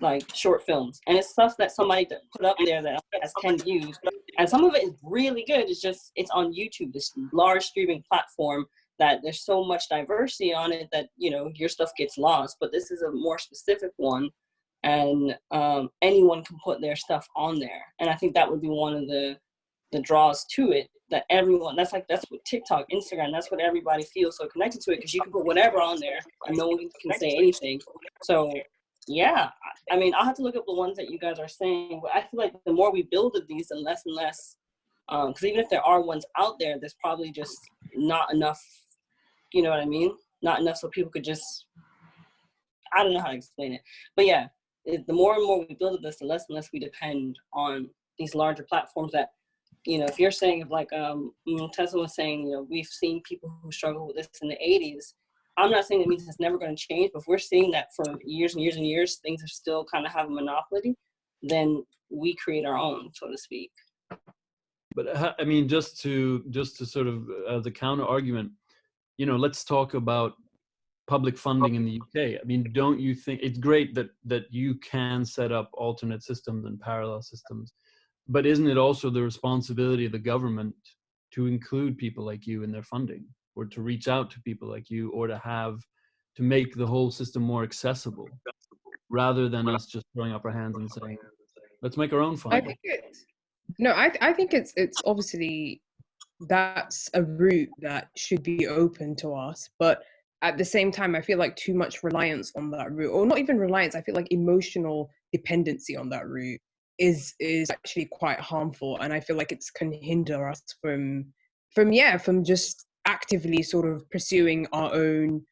like short films, and it's stuff that somebody put up there that has 10 views, and some of it is really good. It's just, it's on YouTube, this large streaming platform that there's so much diversity on it that, you know, your stuff gets lost. But this is a more specific one, and anyone can put their stuff on there. And I think that would be one of the draws to it, that everyone, that's what TikTok, Instagram, that's what everybody feels so connected to it, because you can put whatever on there and no one can say anything. So yeah, I mean, I'll have to look up the ones that you guys are saying, but I feel like the more we build of these, the less and less, because even if there are ones out there, there's probably just not enough, you know what I mean? Not enough so people could just, I don't know how to explain it. But yeah, the more and more we build of this, the less and less we depend on these larger platforms that, you know, if you're saying, like Tessa was saying, you know, we've seen people who struggle with this in the 80s. I'm not saying it means it's never going to change, but if we're seeing that for years and years and years, things are still kind of have a monopoly, then we create our own, so to speak. But I mean, just to sort of as a counter argument, you know, let's talk about public funding in the UK. I mean, don't you think it's great that you can set up alternate systems and parallel systems? But isn't it also the responsibility of the government to include people like you in their funding, or to reach out to people like you, or to make the whole system more accessible, rather than us just throwing up our hands and saying, let's make our own funding? I think it's obviously, that's a route that should be open to us, but at the same time, I feel like too much reliance on that route, or not even reliance, I feel like emotional dependency on that route is actually quite harmful, and I feel like it can hinder us from just actively sort of pursuing our own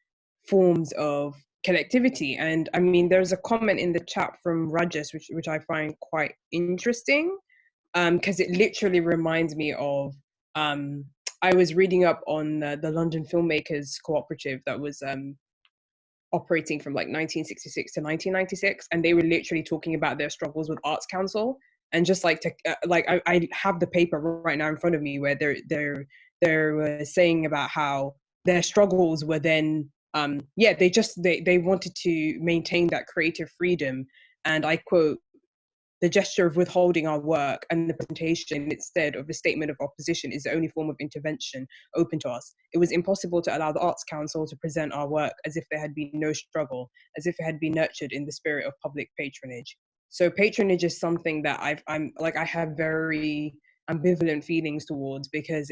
forms of collectivity. And I mean, there's a comment in the chat from Rajesh which I find quite interesting, because it literally reminds me of I was reading up on the London Filmmakers cooperative that was operating from like 1966 to 1996, and they were literally talking about their struggles with Arts Council. And just like I have the paper right now in front of me where they're saying about how their struggles were then they wanted to maintain that creative freedom, and I quote, "The gesture of withholding our work and the presentation instead of a statement of opposition is the only form of intervention open to us. It was impossible to allow the Arts Council to present our work as if there had been no struggle, as if it had been nurtured in the spirit of public patronage." So patronage is something that I have very ambivalent feelings towards, because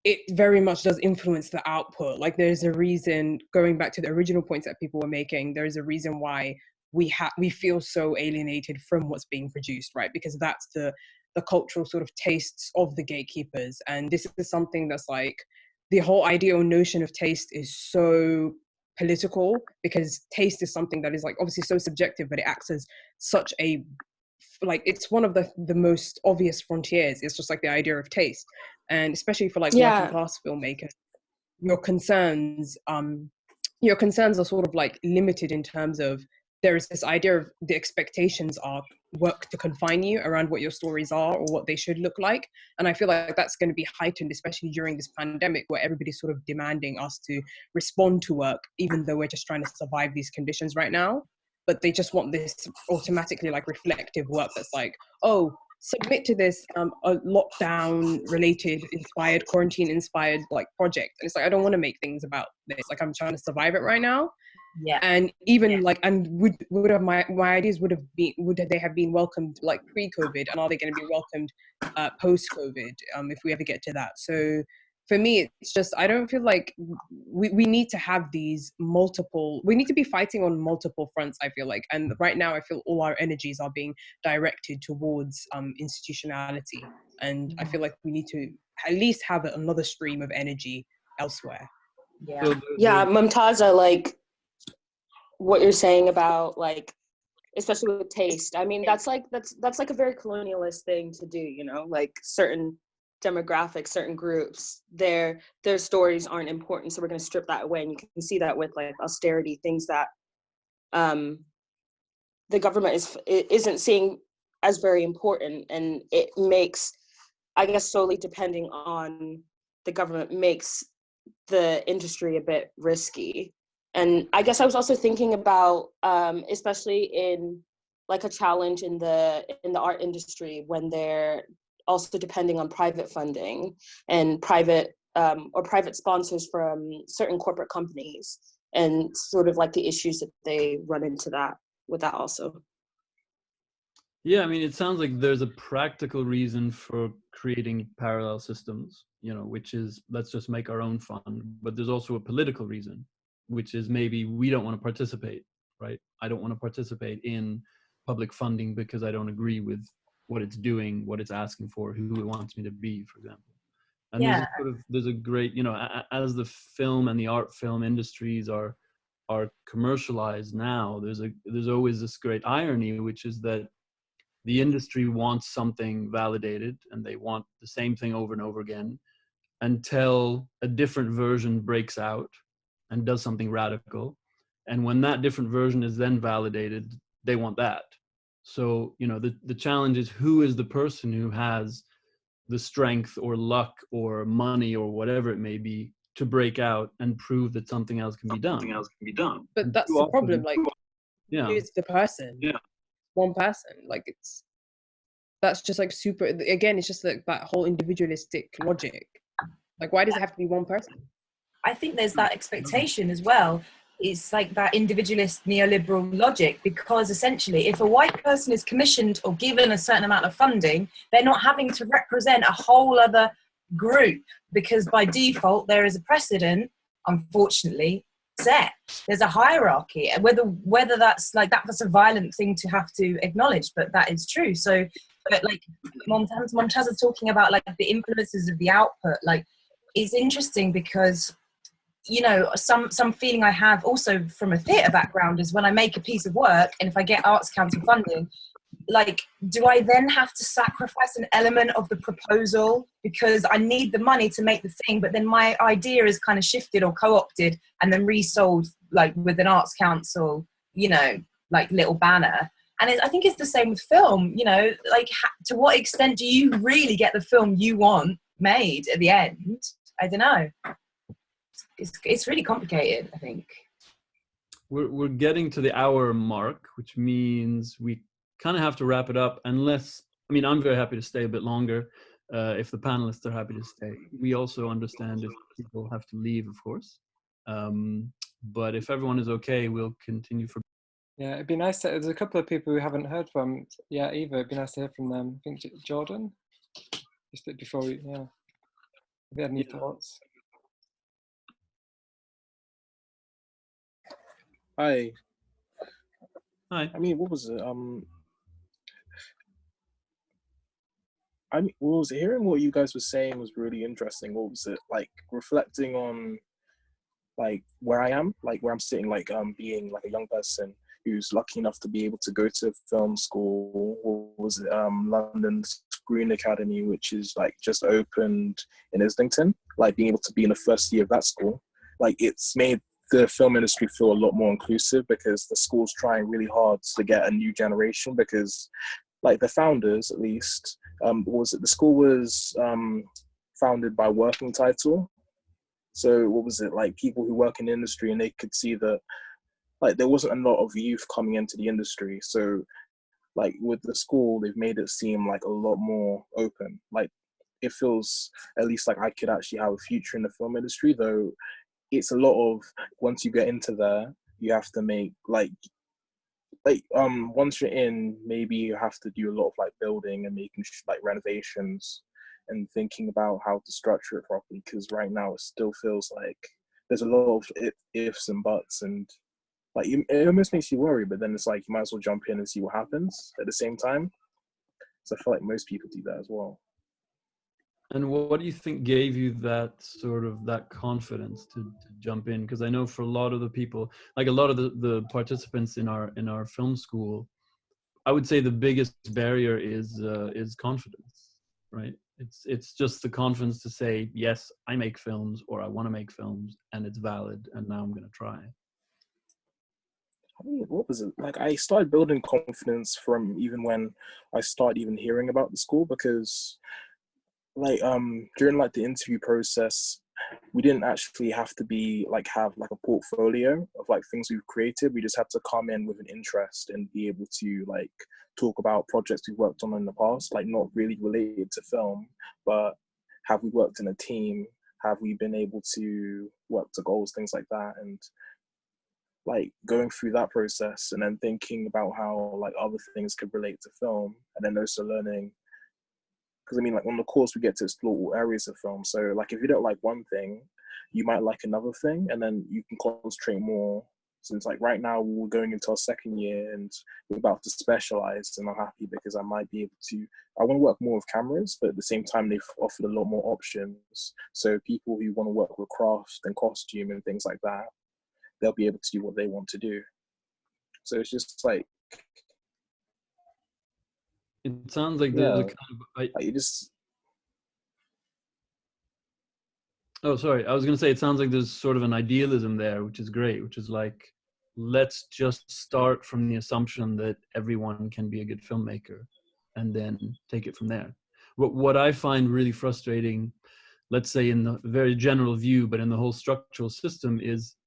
it very much does influence the output. Like, there's a reason, going back to the original points that people were making, there's a reason why we feel so alienated from what's being produced, right? Because that's the cultural sort of tastes of the gatekeepers. And this is something that's like, the whole ideal notion of taste is so political, because taste is something that is like obviously so subjective, but it acts as such a, like, it's one of the most obvious frontiers. It's just like the idea of taste. And especially for like working class filmmakers, your concerns are sort of like limited in terms of, there's this idea of the expectations are work to confine you around what your stories are or what they should look like. And I feel like that's going to be heightened, especially during this pandemic, where everybody's sort of demanding us to respond to work, even though we're just trying to survive these conditions right now. But they just want this automatically like reflective work that's like, oh, submit to this lockdown related inspired, quarantine inspired like project. And it's like, I don't want to make things about this. Like, I'm trying to survive it right now. Yeah. And even like, and would have my ideas would they have been welcomed like pre-COVID, and are they going to be welcomed post-COVID, if we ever get to that? So for me, it's just, I don't feel like we need to have these multiple, we need to be fighting on multiple fronts, I feel like. And right now I feel all our energies are being directed towards institutionality, and I feel like we need to at least have another stream of energy elsewhere. Yeah. Yeah, Mumtaza, like what you're saying about like, especially with taste. I mean, that's like a very colonialist thing to do, you know, like certain demographics, certain groups, their stories aren't important, so we're going to strip that away. And you can see that with like austerity, things that the government isn't seeing as very important, and it makes, I guess, solely depending on the government makes the industry a bit risky. And I guess I was also thinking about, especially in like a challenge in the art industry, when they're also depending on private funding and private sponsors from certain corporate companies, and sort of like the issues that they run into that with that also. Yeah, I mean, it sounds like there's a practical reason for creating parallel systems, you know, which is let's just make our own fund. But there's also a political reason, which is maybe we don't want to participate, right? I don't want to participate in public funding because I don't agree with what it's doing, what it's asking for, who it wants me to be, for example. And there's a great, you know, as the film and the art film industries are commercialized now, there's always this great irony, which is that the industry wants something validated, and they want the same thing over and over again until a different version breaks out and does something radical. And when that different version is then validated, they want that. So, you know, the challenge is, who is the person who has the strength or luck or money or whatever it may be to break out and prove that something else can be done? But that's the problem, like, who's the person? Yeah. One person, like, that's just like super, again, it's just like that whole individualistic logic. Like, why does it have to be one person? I think there's that expectation as well. It's like that individualist neoliberal logic, because essentially if a white person is commissioned or given a certain amount of funding, they're not having to represent a whole other group, because by default there is a precedent, unfortunately, set. There's a hierarchy, and whether that's like that's a violent thing to have to acknowledge, but that is true. So, but like Momtaza talking about like the influences of the output, like, it's interesting because, you know, some feeling I have also from a theatre background is when I make a piece of work, and if I get Arts Council funding, like, do I then have to sacrifice an element of the proposal because I need the money to make the thing, but then my idea is kind of shifted or co-opted and then resold, like with an Arts Council, you know, like little banner? And I think it's the same with film, you know, like to what extent do you really get the film you want made at the end? I don't know. It's really complicated, I think. We're getting to the hour mark, which means we kind of have to wrap it up, unless, I mean, I'm very happy to stay a bit longer if the panelists are happy to stay. We also understand if people have to leave, of course. But if everyone is okay, we'll continue for. Yeah, it'd be nice to, there's a couple of people we haven't heard from. Yeah, Eva, it'd be nice to hear from them. I think Jordan, just before we, yeah. Have you had any thoughts? Hi. Hi. I mean, what was it? I mean, what was it? Hearing what you guys were saying was really interesting. What was it like? Reflecting on, like, where I am, like where I'm sitting, like being like a young person who's lucky enough to be able to go to film school. What was it? London Screen Academy, which is like just opened in Islington. Like being able to be in the first year of that school, like it's made the film industry feel a lot more inclusive, because the school's trying really hard to get a new generation, because like the founders, at least, the school was founded by working title. So what was it, like people who work in the industry, and they could see that like there wasn't a lot of youth coming into the industry. So like with the school, they've made it seem like a lot more open. Like it feels at least like I could actually have a future in the film industry, though it's a lot of, once you get into there, you have to make once you're in, maybe you have to do a lot of like building and making like renovations and thinking about how to structure it properly, because right now it still feels like there's a lot of ifs and buts, and like it almost makes you worry, but then it's like you might as well jump in and see what happens at the same time. So I feel like most people do that as well. And what do you think gave you that sort of that confidence to jump in? Because I know for a lot of the people, like a lot of the participants in our film school, I would say the biggest barrier is confidence, right? It's just the confidence to say, yes, I make films, or I want to make films, and it's valid, and now I'm going to try. I mean, what was it? Like, I started building confidence from even when I started even hearing about the school, because like during like the interview process, we didn't actually have to have like a portfolio of like things we've created. We just had to come in with an interest and be able to like talk about projects we've worked on in the past, like not really related to film, but have we worked in a team? Have we been able to work to goals, things like that? And like going through that process and then thinking about how like other things could relate to film, and then also learning, because I mean, like on the course we get to explore all areas of film. So like if you don't like one thing, you might like another thing, and then you can concentrate more. Since like right now we're going into our second year and we're about to specialize, and I'm happy because I might be able to, I want to work more with cameras, but at the same time they've offered a lot more options. So people who want to work with craft and costume and things like that, they'll be able to do what they want to do. So it's just like, it sounds like there's a kind of you just. Oh, sorry. I was going to say, it sounds like there's sort of an idealism there, which is great, which is like, let's just start from the assumption that everyone can be a good filmmaker and then take it from there. What I find really frustrating, let's say in the very general view, but in the whole structural system is,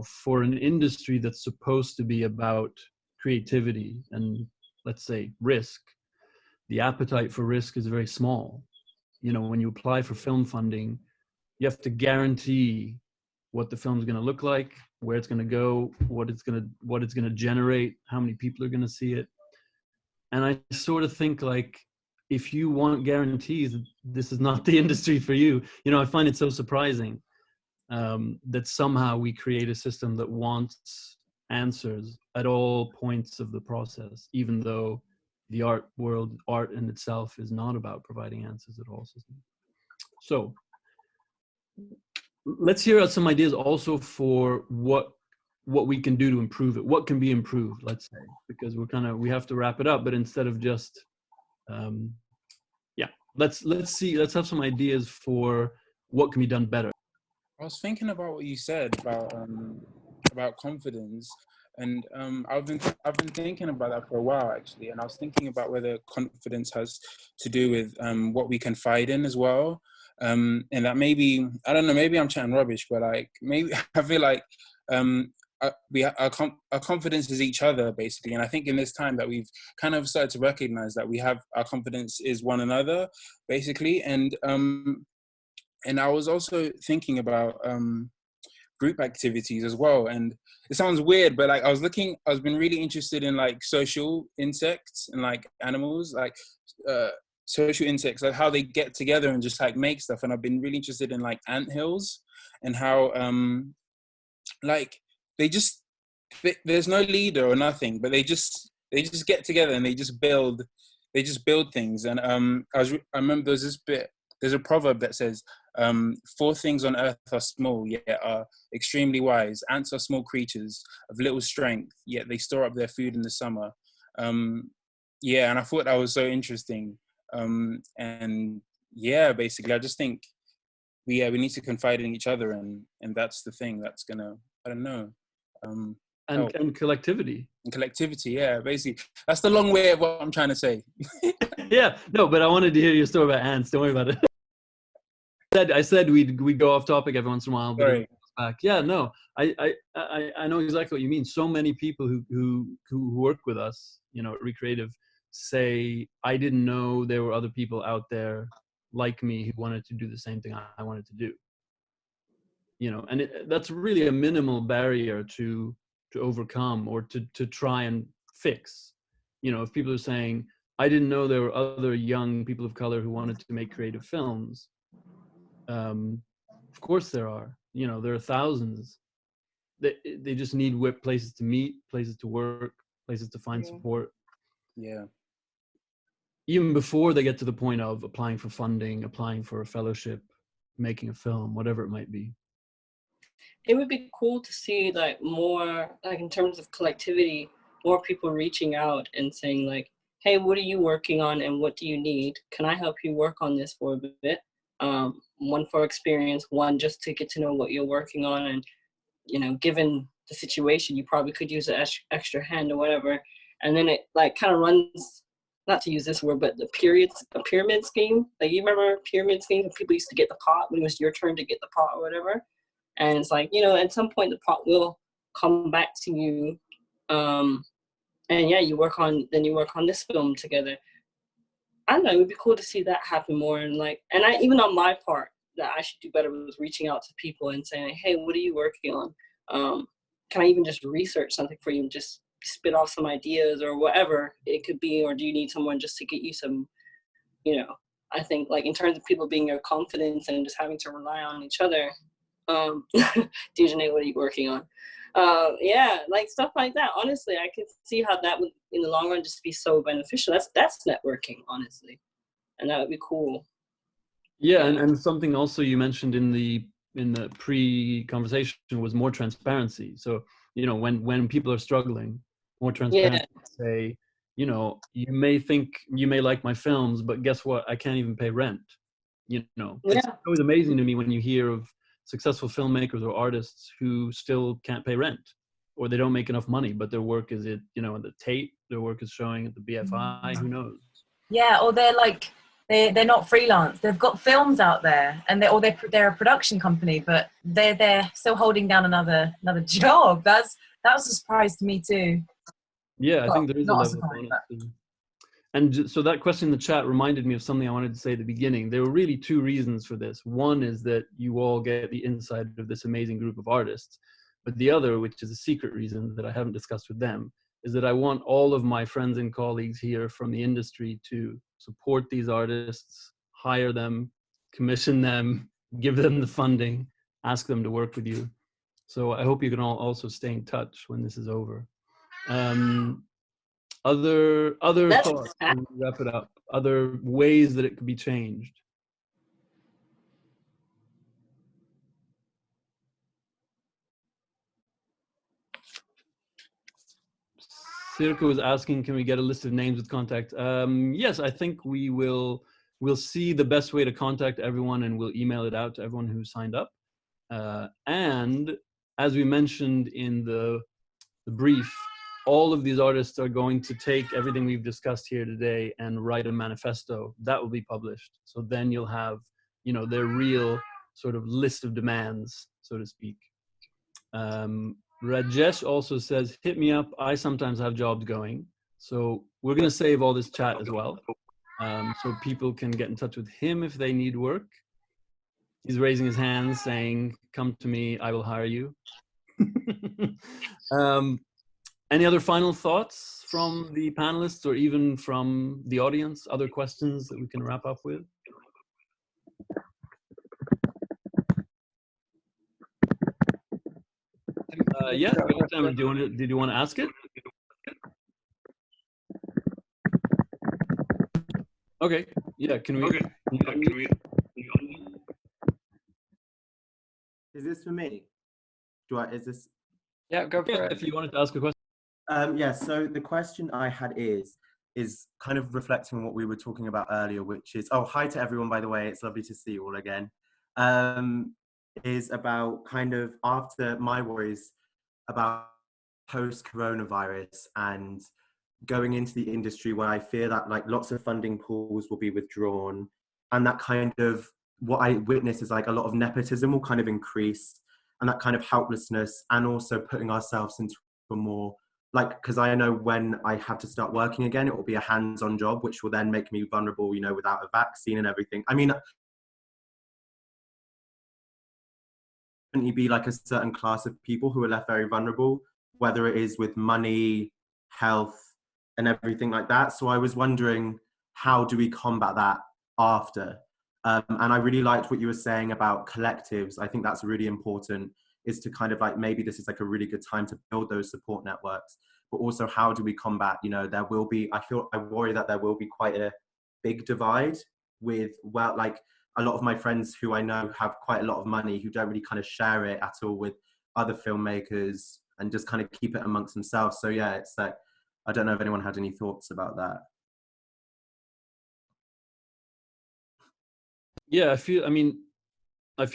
for an industry that's supposed to be about creativity and, let's say, risk, the appetite for risk is very small. When you apply for film funding, you have to guarantee what the film is going to look like, where it's going to go, what it's going to generate, how many people are going to see it. And I sort of think like, if you want guarantees, this is not the industry for you. I find it so surprising that somehow we create a system that wants answers at all points of the process, even though the art in itself is not about providing answers at all. So let's hear out some ideas also for what we can do to improve it. What can be improved, let's say, because we have to wrap it up, but instead of just, let's have some ideas for what can be done better. I was thinking about what you said about confidence, and I've been thinking about that for a while actually, and I was thinking about whether confidence has to do with what we confide in as well, and that maybe, I don't know, maybe I'm chatting rubbish, but like maybe I feel like our confidence is each other basically, and I think in this time that we've kind of started to recognize that we have our confidence is one another basically, and I was also thinking about group activities as well, and it sounds weird, but like I've been really interested in like social insects and like animals, like social insects, like how they get together and just like make stuff, and I've been really interested in like anthills and how like there's no leader or nothing, but they just get together and they just build things. And I remember there's a proverb that says 4 things on earth are small yet are extremely wise. Ants are small creatures of little strength, yet they store up their food in the summer. And I thought that was so interesting. And yeah, basically I just think we need to confide in each other, and that's the thing that's gonna, I don't know, and collectivity. And collectivity, yeah, basically. That's the long way of what I'm trying to say. Yeah, no, but I wanted to hear your story about ants. Don't worry about it. I said we'd go off topic every once in a while, but it goes back. Yeah, no, I know exactly what you mean. So many people who work with us, at REcreative, say, I didn't know there were other people out there like me who wanted to do the same thing I wanted to do. And that's really a minimal barrier to overcome or to try and fix. You know, if people are saying, I didn't know there were other young people of color who wanted to make creative films. Of course there are. You know, there are thousands. They just need places to meet, places to work, places to find support. Yeah. Even before they get to the point of applying for funding, applying for a fellowship, making a film, whatever it might be. It would be cool to see like more, like in terms of collectivity, more people reaching out and saying like, hey, what are you working on and what do you need? Can I help you work on this for a bit? One for experience, one just to get to know what you're working on. And, you know, given the situation, you probably could use an extra hand or whatever. And then it like kind of runs, not to use this word, but a pyramid scheme. Like, you remember pyramid schemes when people used to get the pot when it was your turn to get the pot or whatever? And it's like, you know, at some point the pot will come back to you. And yeah, you work on this film together. I don't know, it would be cool to see that happen more. And like, and I, even on my part, that I should do better with reaching out to people and saying, hey, what are you working on? Can I even just research something for you and just spit off some ideas or whatever it could be? Or do you need someone just to get you some, you know, I think like in terms of people being your confidence and just having to rely on each other. Janae, what are you working on? Yeah, like stuff like that. Honestly, I could see how that would, in the long run, just be so beneficial. That's networking, honestly, and that would be cool. Yeah, and something also you mentioned in the pre-conversation was more transparency. So, you know, when people are struggling, more transparency. Say, you know, you may like my films, but guess what? I can't even pay rent. You know, it's always amazing to me when you hear of successful filmmakers or artists who still can't pay rent, or they don't make enough money, but their work is at, you know, the Tate, their work is showing at the BFI, who knows? Yeah, or they're like, they're not freelance. They've got films out there, and they're a production company, but they're still holding down another job. That was a surprise to me too. Yeah, I think there is a level of surprise, honesty. And so that question in the chat reminded me of something I wanted to say at the beginning. There were really two reasons for this. One is that you all get the insight of this amazing group of artists. But the other, which is a secret reason that I haven't discussed with them, is that I want all of my friends and colleagues here from the industry to support these artists, hire them, commission them, give them the funding, ask them to work with you. So I hope you can all also stay in touch when this is over. Other thoughts, and wrap it up. Other ways that it could be changed. Sirka was asking, can we get a list of names with contact? Yes, I think we'll see the best way to contact everyone, and we'll email it out to everyone who signed up. And as we mentioned in the brief, all of these artists are going to take everything we've discussed here today and write a manifesto that will be published. So then you'll have, you know, their real sort of list of demands, so to speak. Rajesh also says, hit me up. I sometimes have jobs going. So we're going to save all this chat as well. So people can get in touch with him if they need work. He's raising his hand saying, come to me, I will hire you. Any other final thoughts from the panelists or even from the audience? Other questions that we can wrap up with? Yeah, did you want to ask it? Okay, yeah, can we? Is this for me? Is this? Yeah, go for it. If you wanted to ask a question. Yeah, so the question I had is kind of reflecting on what we were talking about earlier, which is, oh, hi to everyone, by the way, it's lovely to see you all again, is about kind of after my worries about post-coronavirus and going into the industry where I fear that like lots of funding pools will be withdrawn, and that kind of what I witness is like a lot of nepotism will kind of increase, and that kind of helplessness, and also putting ourselves into a more like, because I know when I have to start working again, it will be a hands-on job, which will then make me vulnerable, you know, without a vaccine and everything. I mean, you be like a certain class of people who are left very vulnerable, whether it is with money, health, and everything like that. So I was wondering, how do we combat that after? And I really liked what you were saying about collectives. I think that's really important, is to kind of like, maybe this is like a really good time to build those support networks, but also how do we combat, you know, there will be, I worry that there will be quite a big divide with, well, like a lot of my friends who I know have quite a lot of money who don't really kind of share it at all with other filmmakers and just kind of keep it amongst themselves. So yeah, it's like, I don't know if anyone had any thoughts about that. Yeah, I feel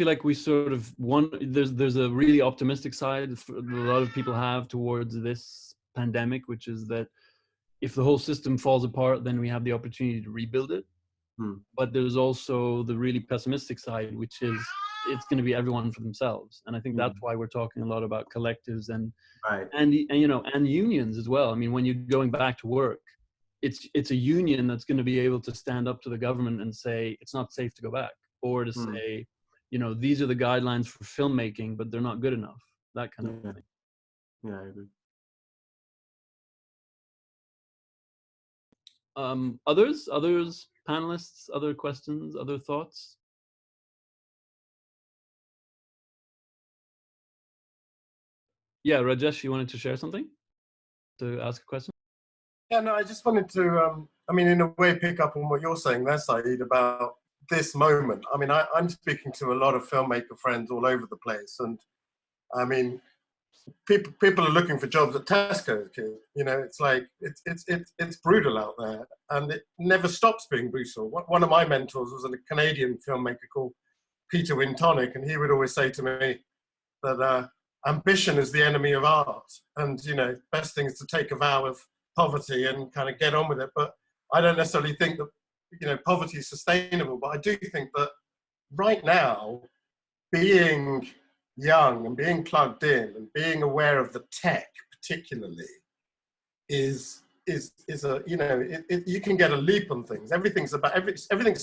like we sort of there's a really optimistic side a lot of people have towards this pandemic, which is that if the whole system falls apart, then we have the opportunity to rebuild it. But there's also the really pessimistic side, which is it's going to be everyone for themselves. And I think that's why we're talking a lot about collectives and you know, and unions as well. I mean, when you're going back to work, it's a union that's going to be able to stand up to the government and say it's not safe to go back, or to say, you know, these are the guidelines for filmmaking, but they're not good enough. That kind of thing. Yeah, I agree. Others, panelists, other questions, other thoughts? Yeah, Rajesh, you wanted to share something? To ask a question? Yeah, no, I just wanted to, I mean, in a way, pick up on what you're saying there, Saeed, about this moment. I mean, I'm speaking to a lot of filmmaker friends all over the place. And I mean, people are looking for jobs at Tesco. You know, it's like, it's brutal out there. And it never stops being brutal. One of my mentors was a Canadian filmmaker called Peter Wintonic. And he would always say to me that ambition is the enemy of art. And, you know, best thing is to take a vow of poverty and kind of get on with it. But I don't necessarily think that, you know, poverty is sustainable. But I do think that right now, being young and being plugged in and being aware of the tech particularly is a, you know, you can get a leap on things. Everything's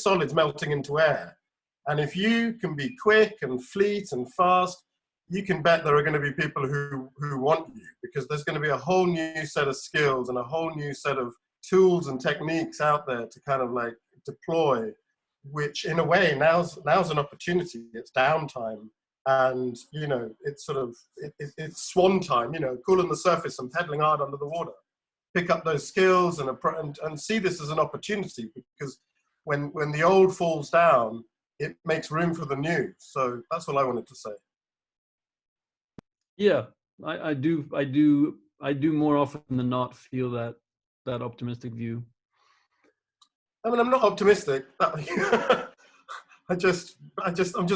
solid's melting into air. And if you can be quick and fleet and fast, you can bet there are going to be people who want you, because there's going to be a whole new set of skills and a whole new set of tools and techniques out there to kind of like deploy, which in a way now's an opportunity. It's downtime, and you know, it's sort of it's swan time, you know, cool on the surface and pedaling hard under the water. Pick up those skills and see this as an opportunity, because when the old falls down, it makes room for the new. So that's all I wanted to say. Yeah, I do more often than not feel that optimistic view. I mean, I'm not optimistic. I'm just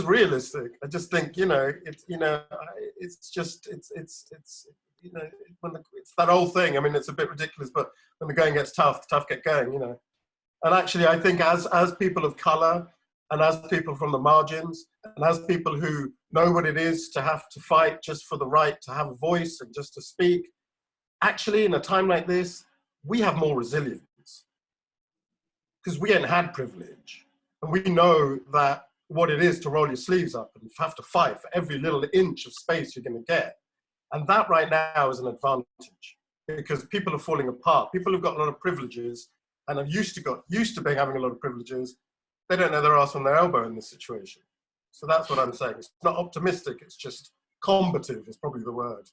realistic. I just think, you know, it's you know, it's you know, it's that old thing. I mean, it's a bit ridiculous, but when the going gets tough, the tough get going, you know. And actually, I think as people of color, and as people from the margins, and as people who know what it is to have to fight just for the right to have a voice and just to speak, actually, in a time like this, we have more resilience, because we ain't had privilege. And we know that what it is to roll your sleeves up and have to fight for every little inch of space you're going to get. And that right now is an advantage, because people are falling apart. People who've got a lot of privileges and are used to being having a lot of privileges, they don't know their ass from their elbow in this situation. So that's what I'm saying. It's not optimistic, it's just combative is probably the word.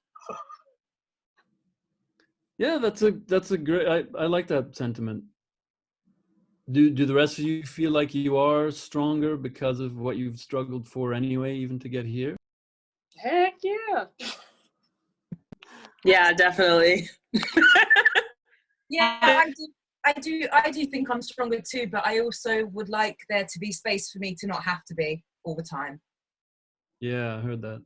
Yeah, that's a great, I like that sentiment. Do the rest of you feel like you are stronger because of what you've struggled for anyway, even to get here? Heck yeah. Yeah, definitely. Yeah, I do think I'm stronger too, but I also would like there to be space for me to not have to be all the time. Yeah, I heard that.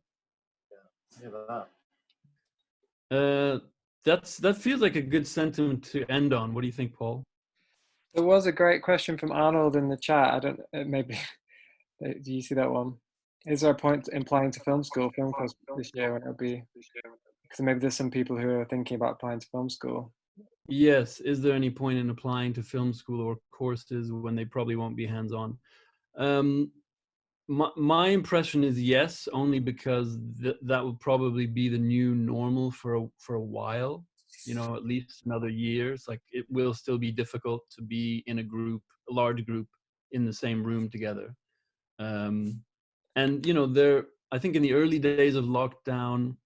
Yeah, that feels like a good sentiment to end on. What do you think, Paul? There was a great question from Arnold in the chat. I don't, maybe, do you see that one? Is there a point applying to film school, film course this year when it'll be, because maybe there's some people who are thinking about applying to film school. Yes, is there any point in applying to film school or courses when they probably won't be hands-on? my impression is yes, only because that will probably be the new normal for a while. You know, at least another year. It's like it will still be difficult to be in a large group, in the same room together. And you know, I think in the early days of lockdown,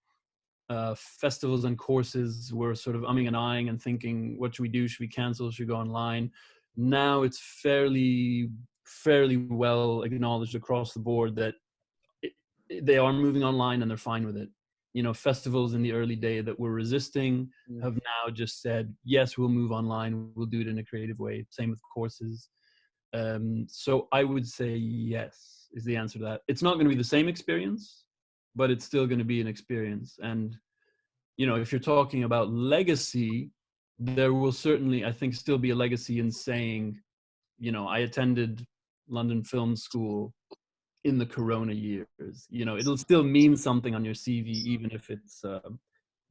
festivals and courses were sort of umming and ahhing and thinking, what should we do? Should we cancel? Should we go online? Now it's fairly well acknowledged across the board that they are moving online and they're fine with it. You know, festivals in the early day that were resisting have now just said, yes, we'll move online. We'll do it in a creative way. Same with courses. So I would say yes is the answer to that. It's not going to be the same experience, but it's still going to be an experience. And, you know, if you're talking about legacy, there will certainly, I think, still be a legacy in saying, you know, I attended London Film School in the Corona years. You know, it'll still mean something on your CV, even if it's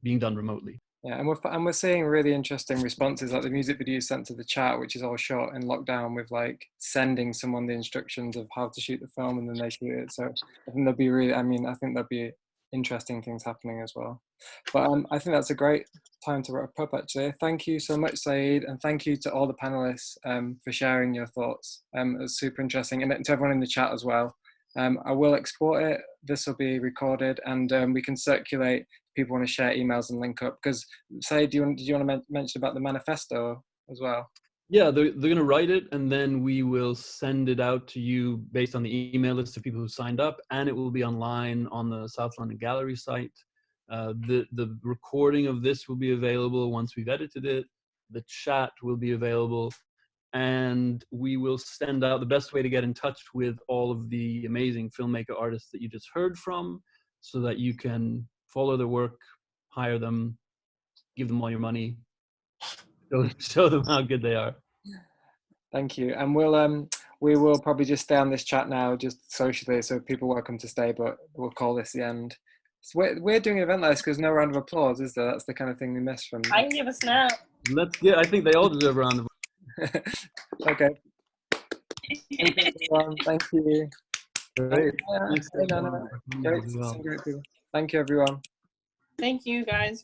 being done remotely. Yeah, and we're seeing really interesting responses, like the music video sent to the chat, which is all shot in lockdown, with like sending someone the instructions of how to shoot the film, and then they shoot it. So I think I think there'll be interesting things happening as well. But I think that's a great time to wrap up, actually. Thank you so much, Saeed, and thank you to all the panelists for sharing your thoughts. It was super interesting, and to everyone in the chat as well. I will export it. This will be recorded, and we can circulate. People want to share emails and link up. Because, Saeed, did you want to mention about the manifesto as well? Yeah, they're going to write it, and then we will send it out to you based on the email list of people who signed up, and it will be online on the South London Gallery site. The recording of this will be available once we've edited it. The chat will be available, and we will send out the best way to get in touch with all of the amazing filmmaker artists that you just heard from, so that you can follow their work, hire them, give them all your money, show them how good they are. Thank you. And we will probably just stay on this chat now, just socially, so people are welcome to stay, but we'll call this the end. So we're doing an event like this because no round of applause, is there? That's the kind of thing we miss from. I can give a snap. I think they all deserve a round of applause. Okay. Thank you, everyone. Thank you. Great. Thank you, everyone. Thank you, guys.